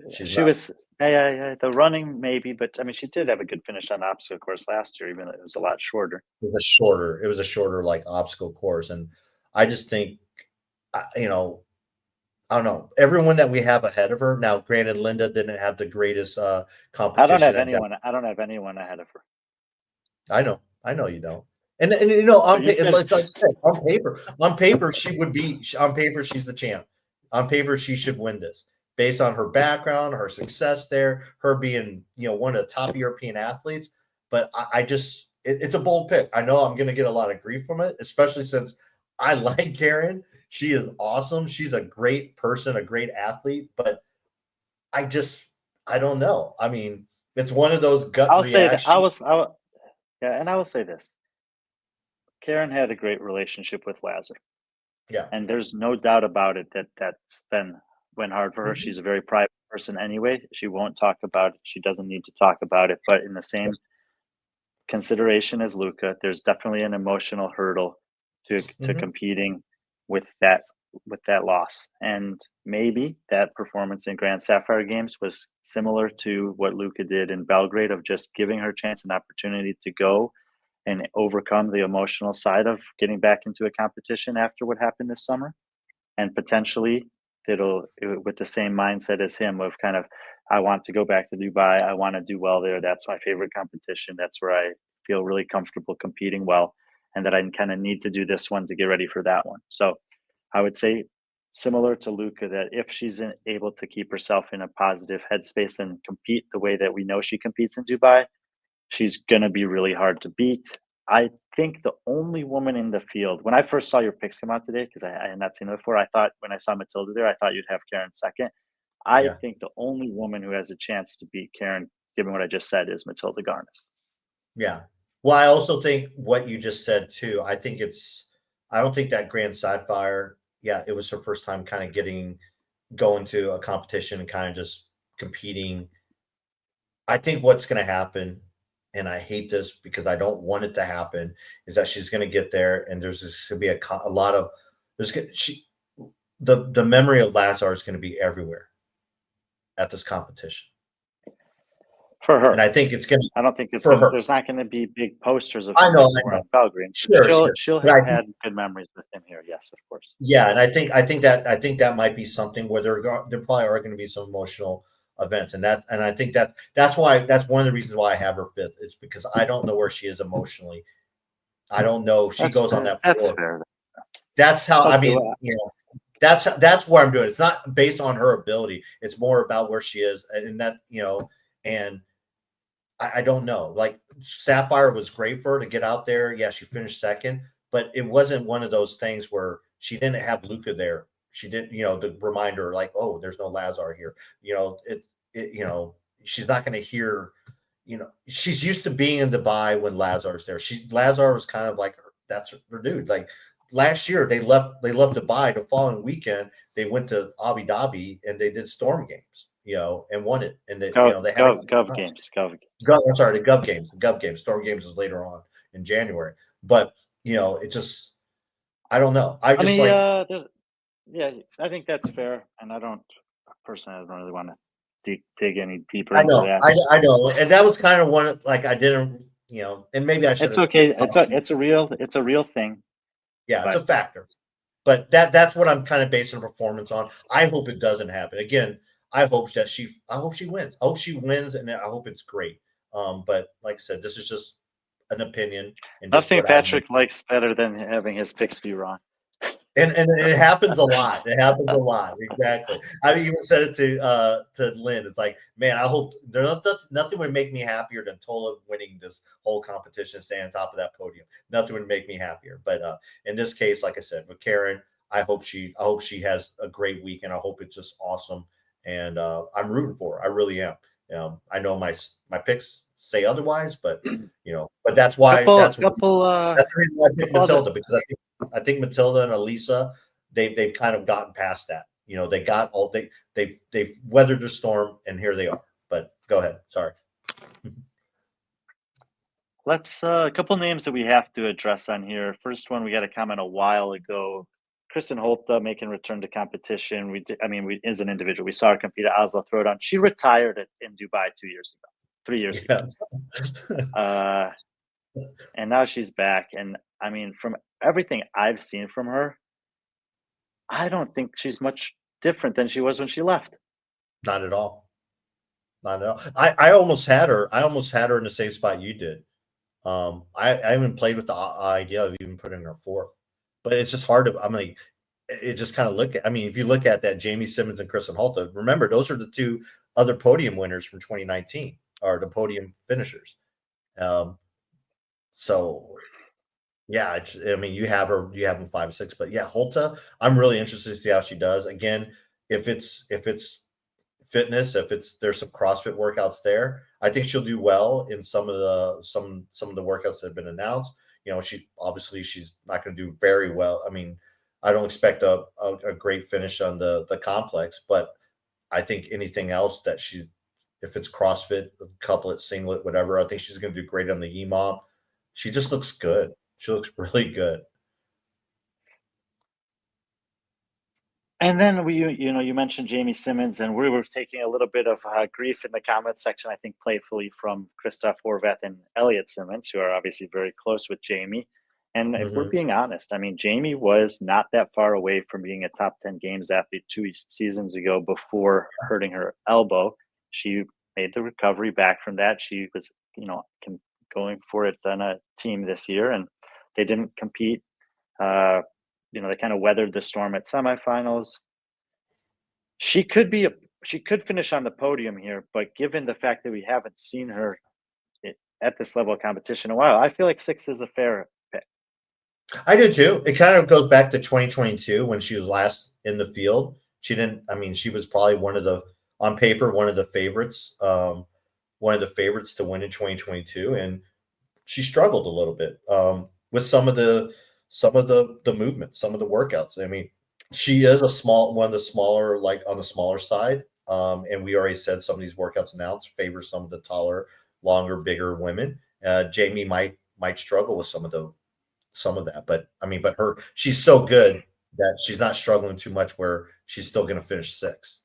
was the running maybe, but I mean she did have a good finish on the obstacle course last year, even though it was a lot shorter. It was a shorter like obstacle course, and I just think, I don't know. Everyone that we have ahead of her now. Granted, Linda didn't have the greatest competition. I don't have anyone ahead of her. I know you don't. And on paper, she would be. On paper, she's the champ. On paper, she should win this based on her background, her success there, her being one of the top European athletes. But it's a bold pick. I know I'm going to get a lot of grief from it, especially since I like Karen. She is awesome. She's a great person, a great athlete. But I don't know. I mean, it's one of those gut reactions. Say that and I will say this. Karen had a great relationship with Lazar. Yeah. And there's no doubt about it that's went hard for her. Mm-hmm. She's a very private person anyway. She won't talk about it. She doesn't need to talk about it. But in the same consideration as Luca, there's definitely an emotional hurdle to competing with that loss. And maybe that performance in Grand Sapphire Games was similar to what Luca did in Belgrade, of just giving her chance and opportunity to go and overcome the emotional side of getting back into a competition after what happened this summer. And potentially with the same mindset as him of kind of, I want to go back to Dubai. I want to do well there. That's my favorite competition. That's where I feel really comfortable competing well, and that I kind of need to do this one to get ready for that one. So I would say similar to Luca, that if she's able to keep herself in a positive headspace and compete the way that we know she competes in Dubai, she's going to be really hard to beat. I think the only woman in the field, when I first saw your picks come out today, because I had not seen it before, I thought when I saw Matilda there, I thought you'd have Karen second. I think the only woman who has a chance to beat Karen, given what I just said, is Matilda Garnis. Yeah. Well, I also think what you just said too, I don't think that Grand Sapphire, it was her first time kind of going to a competition and kind of just competing. I think what's going to happen, and I hate this because I don't want it to happen, is that she's going to get there and there's just going to be a lot of the memory of Lazar is going to be everywhere at this competition for her. And I think it's going to. I don't think there's not going to be big posters of. I know. In Belgrade. She'll have had good memories with him here. Yes, of course. Yeah, and I think that might be something where there probably are going to be some emotional events, and I think that's why that's one of the reasons why I have her fifth. It's because I don't know where she is emotionally. I don't know if she goes on that floor. That's fair. That's how I mean, that's where I'm doing. It's not based on her ability. It's more about where she is, and that and I don't know. Like Sapphire was great for her to get out there. Yeah, she finished second, but it wasn't one of those things where she didn't have Luca there. She didn't, the reminder like, oh, there's no Lazar here. She's not going to hear. She's used to being in Dubai when Lazar's there. Lazar was kind of like that's her dude. Like last year, they left Dubai. The following weekend, they went to Abu Dhabi and they did Storm Games. and won it. And they, Gov, they had Gov games, Gov games. I'm sorry, the Gov games. Storm games is later on in January. But it just, I don't know. I just yeah, I think that's fair, and I don't really want to dig any deeper I into know, that. I know, and that was kind of one. Like I didn't, and maybe I should. It's okay. It's a real thing. Yeah, it's a factor. But that's what I'm kind of basing performance on. I hope it doesn't happen again. I hope she wins. I hope she wins, and I hope it's great. But like I said, this is just an opinion. And nothing Patrick likes better than having his picks be wrong. And it happens a lot. It happens a lot. Exactly. I even said it to Lynn. It's like, man, I hope nothing would make me happier than Tola winning this whole competition, staying on top of that podium. Nothing would make me happier. But in this case, like I said, with Karen, I hope she has a great week, and I hope it's just awesome. And I'm rooting for her. I really am. I know my picks say otherwise, but but that's why that's the reason why I picked Matilda, because I think Matilda and Elisa, they've kind of gotten past that. They got all they've weathered the storm, and here they are. But go ahead. Sorry. Let's a couple names that we have to address on here. First one, we got a comment a while ago. Kristen Holta making return to competition. As an individual, we saw her compete at Oslo Throwdown. She retired in Dubai 3 years ago. And now she's back. And from everything I've seen from her, I don't think she's much different than she was when she left. Not at all. Not at all. I almost had her. I almost had her in the same spot you did. I even played with the idea of even putting her fourth, but it's just hard to. It just kind of if you look at that, Jamie Simmons and Kristen Holta, remember those are the two other podium winners from 2019, or the podium finishers. So yeah, you have them 5, 6, but yeah, Holta, I'm really interested to see how she does. Again, if it's fitness, there's some CrossFit workouts there, I think she'll do well in some of the workouts that have been announced. She's not going to do very well. I don't expect a great finish on the complex, but I think anything else that if it's CrossFit, couplet, singlet, whatever, I think she's going to do great on the EMOM. She just looks good. She looks really good. And then you mentioned Jamie Simmons, and we were taking a little bit of grief in the comment section, I think playfully, from Christoph Horvath and Elliot Simmons, who are obviously very close with Jamie. And if we're being honest, Jamie was not that far away from being a top 10 games athlete 2 seasons ago before hurting her elbow. She made the recovery back from that. She was, going for it on a team this year, and they didn't compete. They kind of weathered the storm at semifinals. She could finish on the podium here, but given the fact that we haven't seen her at this level of competition in a while, I feel like 6 is a fair pick. I do too. It kind of goes back to 2022 when she was last in the field. She was probably on paper, one of the favorites to win in 2022. And she struggled a little bit with some of the movements, some of the workouts. She is one of the smaller, like on the smaller side. And we already said some of these workouts announced favor some of the taller, longer, bigger women. Jamie might struggle with some of that, but she's so good that she's not struggling too much where she's still going to finish 6th.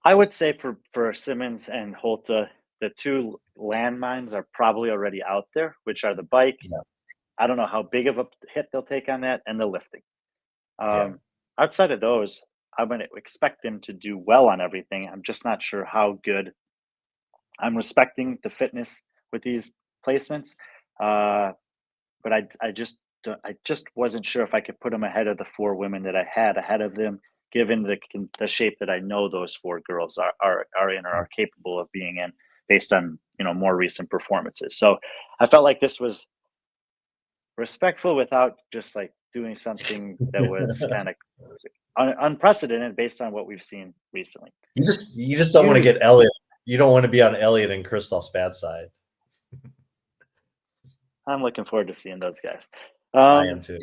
I would say for Simmons and Holta, the two landmines are probably already out there, which are the bike. Yeah. I don't know how big of a hit they'll take on that, and the lifting. Outside of those, I would expect them to do well on everything. I'm just not sure how good. I'm respecting the fitness with these placements, but I just wasn't sure if I could put them ahead of the 4 women that I had ahead of them, given the shape that I know those 4 girls are in or are capable of being in, based on more recent performances. So I felt like this was respectful without just like doing something that was kind of unprecedented based on what we've seen recently. You just don't want to get Elliot. You don't want to be on Elliot and Christoph's bad side. I'm looking forward to seeing those guys. I am too.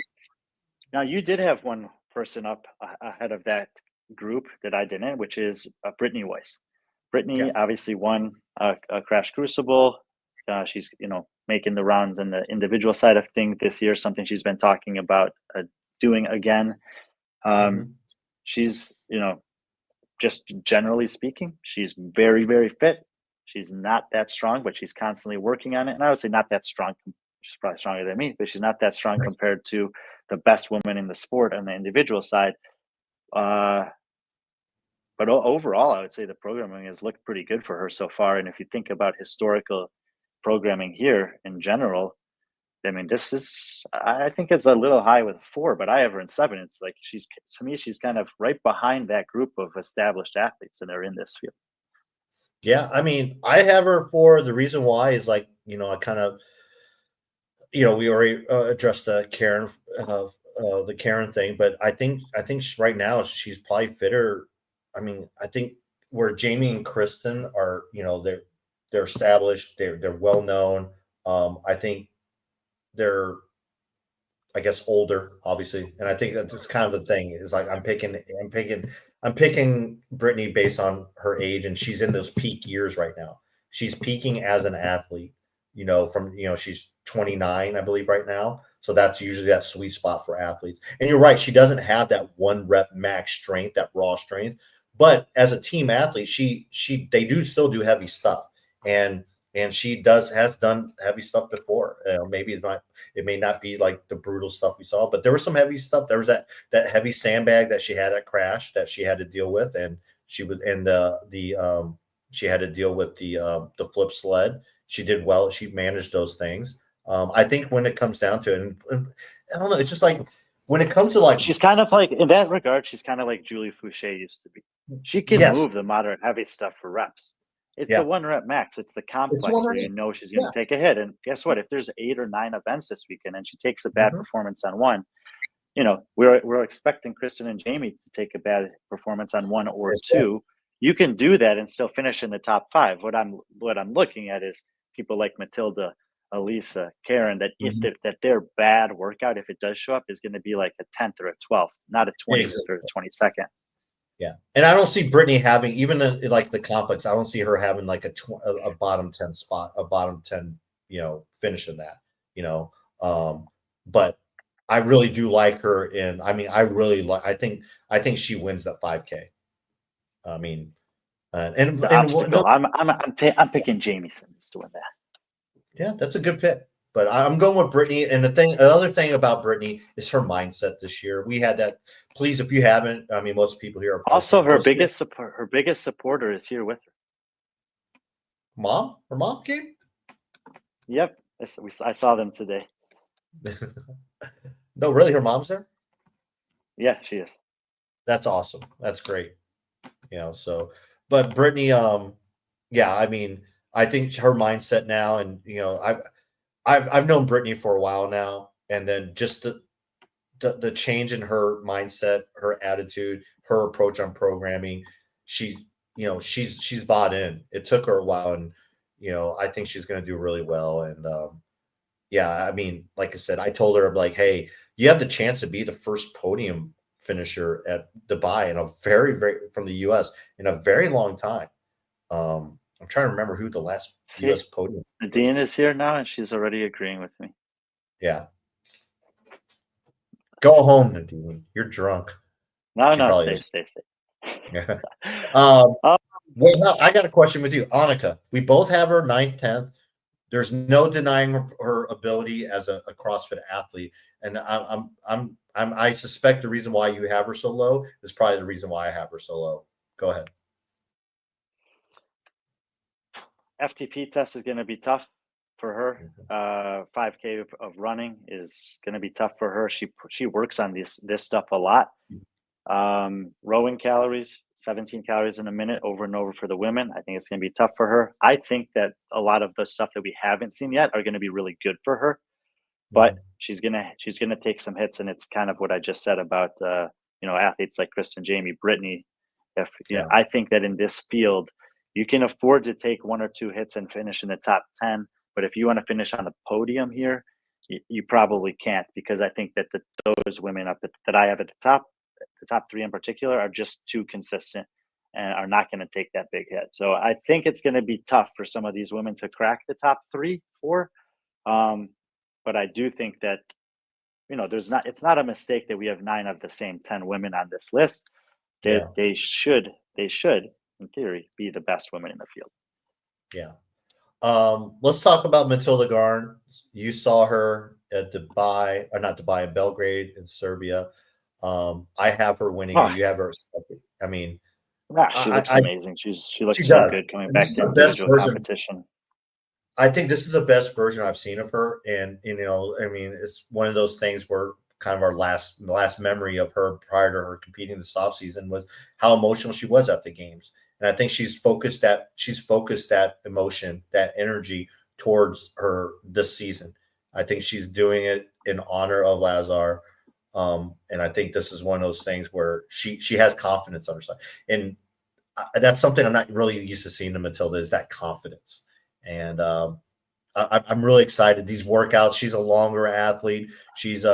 Now, you did have one person up ahead of that group that I didn't, which is Brittany Weiss. Brittany obviously won a Crash Crucible. She's, making the rounds in the individual side of things this year, something she's been talking about doing again. She's, just generally speaking, she's very, very fit. She's not that strong, but she's constantly working on it. And I would say not that strong. She's probably stronger than me, but she's not that strong compared to the best woman in the sport on the individual side. But overall, I would say the programming has looked pretty good for her so far. And if you think about historical programming here in general, I mean, I think it's a little high with 4, but I have her in 7. It's like she's kind of right behind that group of established athletes that are in this field. Yeah, I mean, I have her for the reason why is like, I kind of, we already addressed the Karen thing, but I think right now she's probably fitter. I mean, I think where Jamie and Kristen are, they're established, they're well known. I think they're, I guess, older, obviously, and I think that's kind of the thing is like I'm picking Brittany based on her age, and she's in those peak years right now. She's peaking as an athlete, she's 29, I believe, right now. So that's usually that sweet spot for athletes. And you're right, she doesn't have that 1 rep max strength, that raw strength. But as a team athlete, they do still do heavy stuff, and she has done heavy stuff before. Maybe it may not be like the brutal stuff we saw, but there was some heavy stuff. There was that heavy sandbag that she had at Crash that she had to deal with, and she was she had to deal with the flip sled. She did well. She managed those things. I think when it comes down to it, and I don't know, it's just like when it comes to like, she's kind of like, in that regard, she's kind of like Julie Fouché used to be. She can move the moderate heavy stuff for reps. It's a 1 rep max. It's the complex where she's going to take a hit. And guess what? If there's 8 or 9 events this weekend and she takes a bad performance on one, we're expecting Kristen and Jamie to take a bad performance on 1 or 2. You can do that and still finish in the top 5. What I'm looking at is people like Matilda, Elisa, Karen, that that their bad workout, if it does show up, is going to be like a 10th or a 12th, not a 20th or a 22nd. Yeah, and I don't see Brittany having, even in like the complex, I don't see her having like a bottom 10 spot, a bottom 10, finish in that, but I really do like her in, I mean, I think she wins that 5K. I mean, and obstacle. I'm picking Jamie Simmons to win that. Yeah, that's a good pick. But I'm going with Brittany. And another thing about Brittany is her mindset this year. We had that. Please, if you haven't, I mean, most people here are also her biggest supporter is here with her. Mom? Her mom came? Yep, I saw them today. No, really, her mom's there? Yeah, she is. That's awesome. That's great. But Brittany, yeah, I mean, I think her mindset now, and I've known Brittany for a while now, and then just the change in her mindset, her attitude, her approach on programming, she's bought in. It took her a while, and I think she's going to do really well. And yeah, I mean, like I said, I told her, I'm like, hey, you have the chance to be the first podium finisher at Dubai in a very, very from the U.S. in a very long time. I'm trying to remember who the last U.S. podium. Nadine is here now, and she's already agreeing with me. Yeah. Go home, Nadine. You're drunk. No, stay. Yeah. Well, I got a question with you, Annika. We both have her 9th, 10th. There's no denying her ability as a CrossFit athlete, and I suspect the reason why you have her so low is probably the reason why I have her so low. Go ahead. FTP test is going to be tough for her. 5K of running is going to be tough for her. She works on this stuff a lot. Rowing calories, 17 calories in a minute over and over for the women. I think it's going to be tough for her. I think that a lot of the stuff that we haven't seen yet are going to be really good for her, but she's going to take some hits. And it's kind of what I just said about, athletes like Kristen, Jamie, Brittany. I think that in this field, you can afford to take 1 or 2 hits and finish in the top 10. But if you want to finish on the podium here, you probably can't, because I think that those women that I have at the top 3 in particular, are just too consistent. and are not going to take that big hit. So I think it's going to be tough for some of these women to crack the top 3, 4. But I do think that, it's not a mistake that we have 9 of the same 10 women on this list. They should, in theory, be the best women in the field. Yeah. Let's talk about Matilda Garn. You saw her at Dubai, or not Dubai, in Belgrade in Serbia. I have her winning. You have her second. I mean, she looks amazing. She looks she so does. good coming And back this is to the best individual version. competition. I think this is the best version I've seen of her, and I mean, it's one of those things where kind of our last memory of her prior to her competing this off season was how emotional she was at the games. And I think she's focused that emotion, that energy towards her this season. I think she's doing it in honor of Lazar. And I think this is one of those things where she has confidence on her side. And that's something I'm not really used to seeing in Matilda, is that confidence. And I'm really excited. These workouts, she's a longer athlete. She's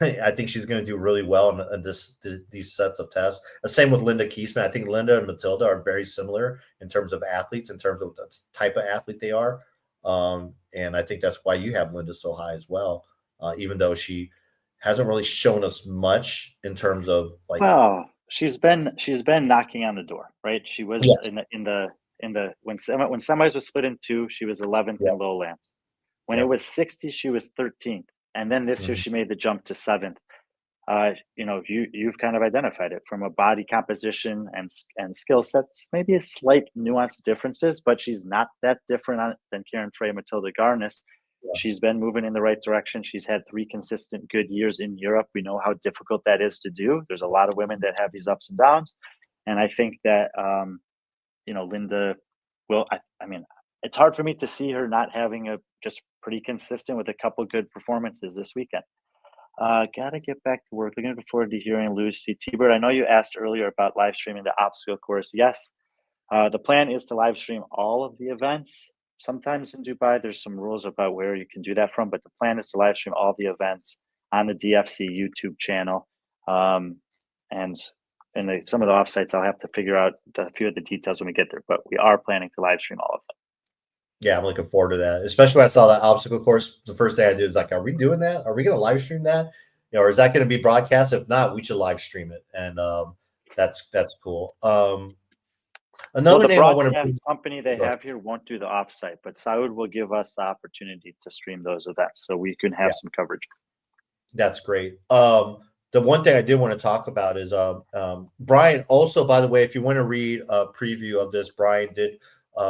I think she's going to do really well in these sets of tests. The same with Linda Kiesman. I think Linda and Matilda are very similar in terms of athletes, in terms of the type of athlete they are. And I think that's why you have Linda so high as well, even though she hasn't really shown us much in terms of like. Well, she's been knocking on the door, right? She was in the when semis was split in 2, she was 11th in Lowlands. When it was 60, she was 13th. And then this year she made the jump to 7th. You've kind of identified it from a body composition and skill sets, maybe a slight nuanced differences, but she's not that different than Karen Frey, Matilda Garnis. Yeah. She's been moving in the right direction. She's had 3 consistent good years in Europe. We know how difficult that is to do. There's a lot of women that have these ups and downs. And I think that, Linda will, I mean, it's hard for me to see her not having a just pretty consistent with a couple good performances this weekend. Gotta get back to work. Looking forward to hearing Lucy. T-Bird, I know you asked earlier about live streaming the obstacle course. Yes, the plan is to live stream all of the events. Sometimes in Dubai, there's some rules about where you can do that from, but the plan is to live stream all the events on the DFC YouTube channel. And some of the offsites, I'll have to figure out a few of the details when we get there, but we are planning to live stream all of them. Yeah, I'm looking forward to that. Especially when I saw that obstacle course, the first thing I did was like, are we doing that? Are we going to live stream that? Or is that going to be broadcast? If not, we should live stream it. And that's cool. Another name I want to company they have here won't do the offsite, but Saud will give us the opportunity to stream those events so we can have some coverage. That's great. The one thing I did want to talk about is Brian. Also, by the way, if you want to read a preview of this, Brian did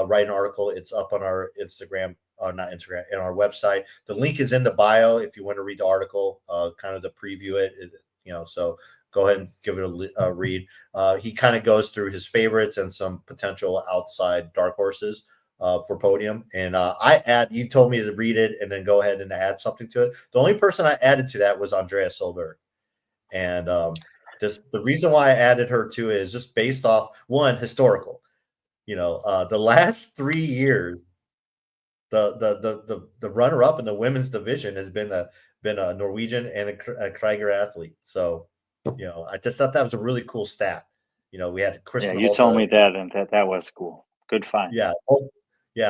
write an article. It's up on our Instagram, not Instagram, and our website. The link is in the bio if you want to read the article, kind of to preview it. So go ahead and give it a read. He kind of goes through his favorites and some potential outside dark horses for podium. And you told me to read it and then go ahead and add something to it. The only person I added to that was Andrea Solberg. And the reason why I added her to it is just based off one, historical. The last 3 years, the runner up in the women's division has been a Norwegian and a Krieger athlete. So, I just thought that was a really cool stat. We had Kristen. Yeah, you told me that, and that was cool. Good find. Yeah,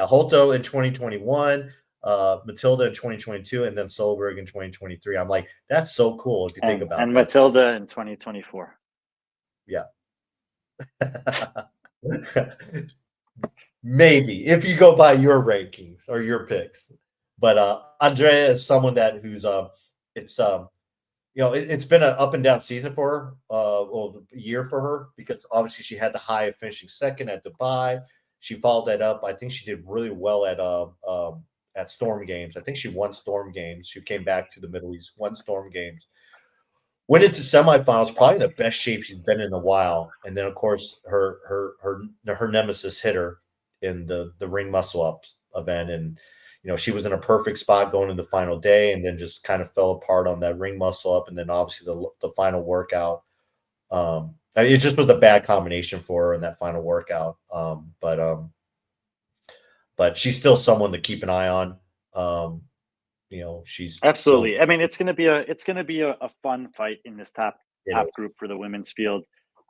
Holto in 2021, Matilda in 2022, and then Solberg in 2023. I'm like, that's so cool if you think about it. And Matilda in 2024. Yeah. Maybe if you go by your rankings or your picks, but Andrea is someone who's it's been an up and down season for her, year for her, because obviously she had the high of finishing second at Dubai. She followed that up. I think she did really well at Storm Games. I think she won Storm Games. She came back to the Middle East, won Storm Games. Went into semifinals, probably in the best shape she's been in a while. And then, of course, her nemesis hit her in the ring muscle ups event. And, she was in a perfect spot going into the final day and then just kind of fell apart on that ring muscle up. And then obviously the final workout. It just was a bad combination for her in that final workout. But she's still someone to keep an eye on. She's absolutely. I mean, it's going to be a fun fight in this top group for the women's field.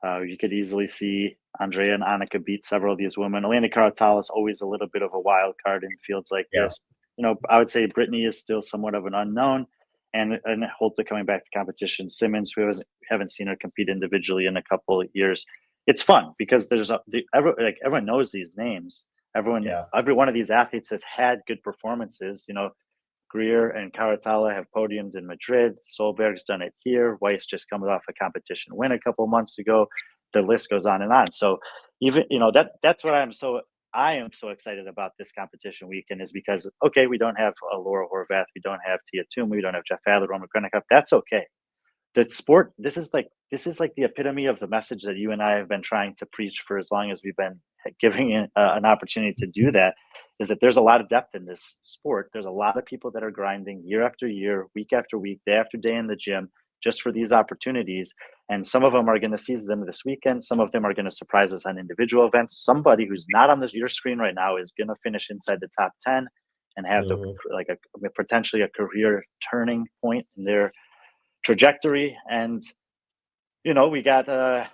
You could easily see Andrea and Annika beat several of these women. Elena Carotala is always a little bit of a wild card in fields like this. You know, I would say Brittany is still somewhat of an unknown, and Holta coming back to competition. Simmons, who haven't seen her compete individually in a couple of years. It's fun because there's everyone knows these names. Every one of these athletes has had good performances. You know, Greer and Carotala have podiumed in Madrid. Solberg's done it here. Weiss just comes off a competition win a couple of months ago. The list goes on and on. So even, you know, that's what I am so excited about this competition weekend, is because, okay, we don't have Laura Horvath, we don't have Tia Toomey, we don't have Jeff Adler, Roman Krennikov. That's okay. The sport, this is like the epitome of the message that you and I have been trying to preach for as long as we've been giving it an opportunity to do that, is that there's a lot of depth in this sport. There's a lot of people that are grinding year after year, week after week, day after day in the gym, just for these opportunities. And some of them are going to seize them this weekend. Some of them are going to surprise us on individual events. Somebody who's not on your screen right now is going to finish inside the top 10 and have potentially a career turning point in their trajectory. And, you know, we got, I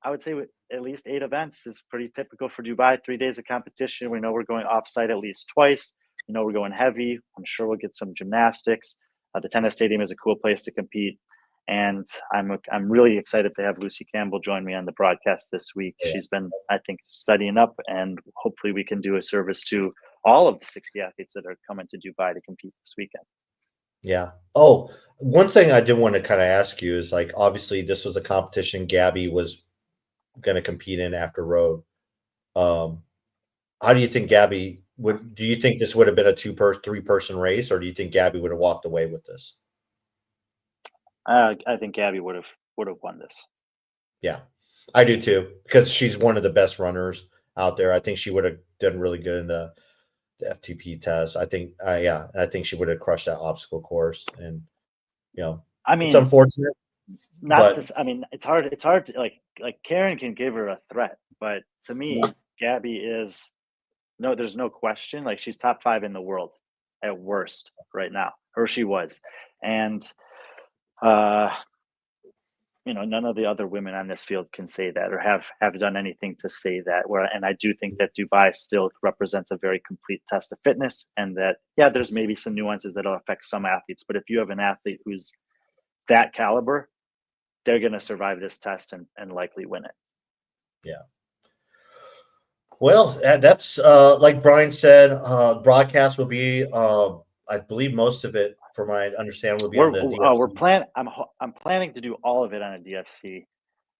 would say at least 8 events is pretty typical for Dubai. 3 days of competition. We know we're going off-site at least twice. You know, we're going heavy. I'm sure we'll get some gymnastics. The tennis stadium is a cool place to compete. And I'm really excited to have Lucy Campbell join me on the broadcast this week. Yeah. She's been, I think, studying up, and hopefully we can do a service to all of the 60 athletes that are coming to Dubai to compete this weekend. Yeah. Oh, one thing I did want to kind of ask you is, like, obviously this was a competition Gabby was going to compete in after road. How do you think Gabby do you think this would have been a 3-person race, or do you think Gabby would have walked away with this? I think Gabby would have won this. Yeah, I do too, because she's one of the best runners out there. I think she would have done really good in the FTP test. I think, I think she would have crushed that obstacle course. And, you know, I mean, it's unfortunate. It's hard. It's hard to, like Karen can give her a threat, but to me, Gabby is, no, there's no question. Like, she's top 5 in the world at worst right now, or she was. And, you know, none of the other women on this field can say that, or have done anything to say that. And I do think that Dubai still represents a very complete test of fitness, and that, yeah, there's maybe some nuances that'll affect some athletes, but if you have an athlete who's that caliber, they're going to survive this test and likely win it. Yeah. Well, that's like Brian said, broadcast will be, I believe most of it, from what I understand, will be on the DFC. I'm planning to do all of it on a DFC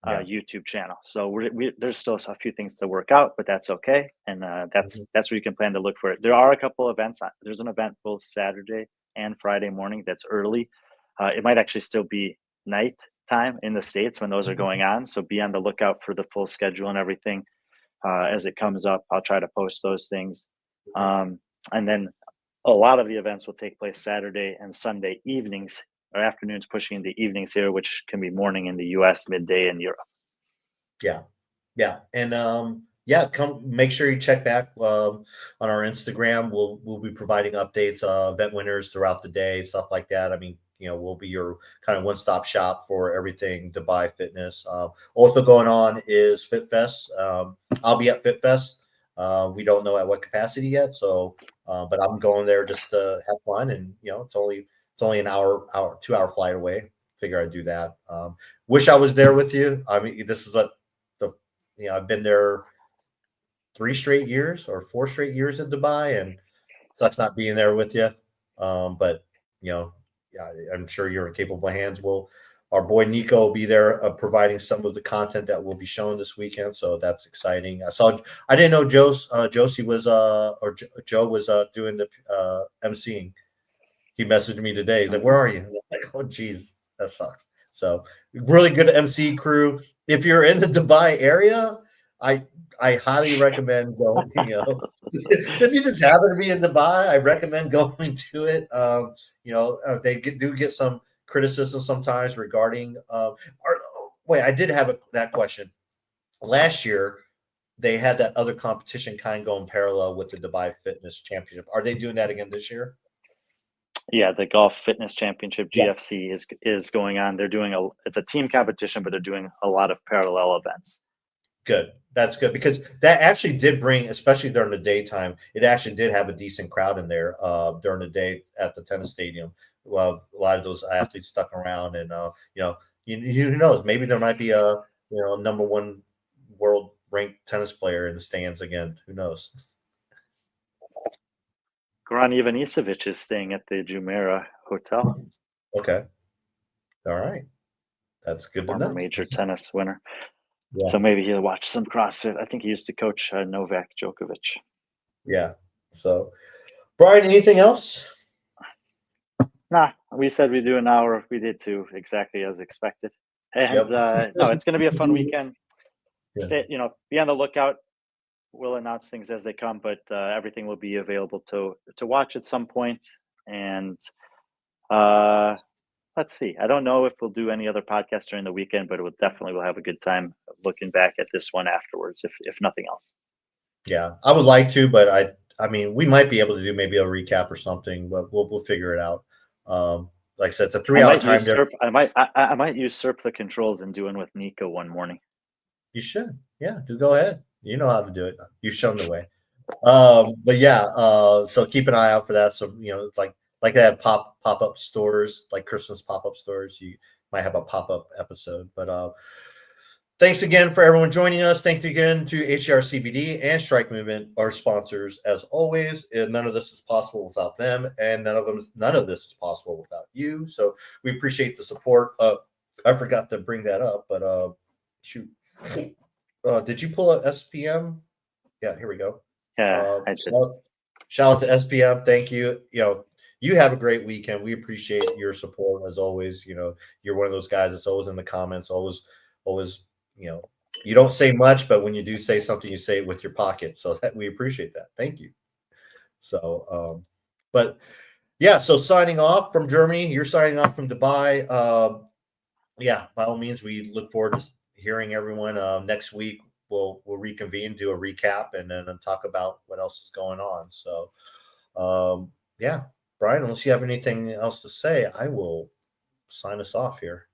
YouTube channel. So there's still a few things to work out, but that's okay. And that's where you can plan to look for it. There are a couple events. There's an event both Saturday and Friday morning that's early. It might actually still be night time in the States when those are going on. So be on the lookout for the full schedule and everything. As it comes up, I'll try to post those things. And then a lot of the events will take place Saturday and Sunday evenings, or afternoons pushing into evenings here, which can be morning in the US, midday in Europe. Yeah. Yeah. And come make sure you check back on our Instagram. We'll be providing updates, event winners throughout the day, stuff like that. I mean, you know, we'll be your kind of one-stop shop for everything Dubai fitness. Also going on is Fit Fest. I'll be at Fit Fest. We don't know at what capacity yet, so but I'm going there just to have fun, and, you know, it's only an 2-hour flight away. Figure I'd do that. Wish I was there with you. I mean, this is what I've been there 3 straight years or 4 straight years in Dubai, and sucks not being there with you. But, you know, yeah, I'm sure you're in capable hands. Our boy Nico will be there providing some of the content that will be shown this weekend, so that's exciting. I didn't know Josie was or Joe was doing the emceeing. He messaged me today. He's like, "Where are you?" I'm like, "Oh, geez, that sucks." So really good MC crew. If you're in the Dubai area, I highly recommend going. You know, if you just happen to be in Dubai, I recommend going to it. You know, they do get some criticism sometimes regarding. I did have that question. Last year, they had that other competition kind of going parallel with the Dubai Fitness Championship. Are they doing that again this year? Yeah, the Golf Fitness Championship GFC is going on. They're doing it's a team competition, but they're doing a lot of parallel events. Good. That's good because that actually did bring, especially during the daytime, it actually did have a decent crowd in there during the day at the tennis stadium. Well, a lot of those athletes stuck around, and who knows? Maybe there might be a number one world ranked tennis player in the stands again. Who knows? Goran Ivanisevic is staying at the Jumeirah Hotel. Okay. All right. That's good to Former know. major tennis winner. Yeah. So maybe he'll watch some CrossFit. I think he used to coach Novak Djokovic. Yeah. So, Brian, anything else? Nah, we said we'd do an hour. We did 2, exactly as expected. And Yep. no, it's going to be a fun weekend. Yeah. Be on the lookout. We'll announce things as they come, but everything will be available to watch at some point. And let's see. I don't know if we'll do any other podcasts during the weekend, but we'll have a good time looking back at this one afterwards, if nothing else. Yeah, I would like to, but I mean, we might be able to do maybe a recap or something, but we'll figure it out. Like I said, it's a 3-hour time difference. I might use Serp controls and do one with Nico one morning. You should, yeah, just go ahead. You know how to do it. You've shown the way. But yeah, so keep an eye out for that. So it's like they have pop up stores, like Christmas pop up stores. You might have a pop up episode, but thanks again for everyone joining us. Thanks again to HCR and Strike Movement, our sponsors, as always. And none of this is possible without them, and none of this is possible without you. So we appreciate the support. I forgot to bring that up, but shoot, did you pull up SPM? Yeah, here we go. Yeah, shout out to SPM. Thank you. You have a great weekend. We appreciate your support as always. You're one of those guys that's always in the comments, always. You don't say much, but when you do say something, you say it with your pocket. So we appreciate that. Thank you. So, but yeah, so signing off from Germany, you're signing off from Dubai. Yeah, by all means, we look forward to hearing everyone next week. We'll reconvene, do a recap, and then talk about what else is going on. So, yeah, Brian, unless you have anything else to say, I will sign us off here.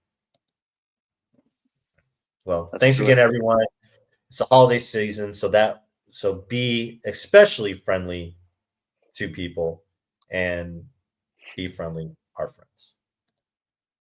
Well, thanks again, everyone. It's the holiday season, so be especially friendly to people and be friendly, our friends.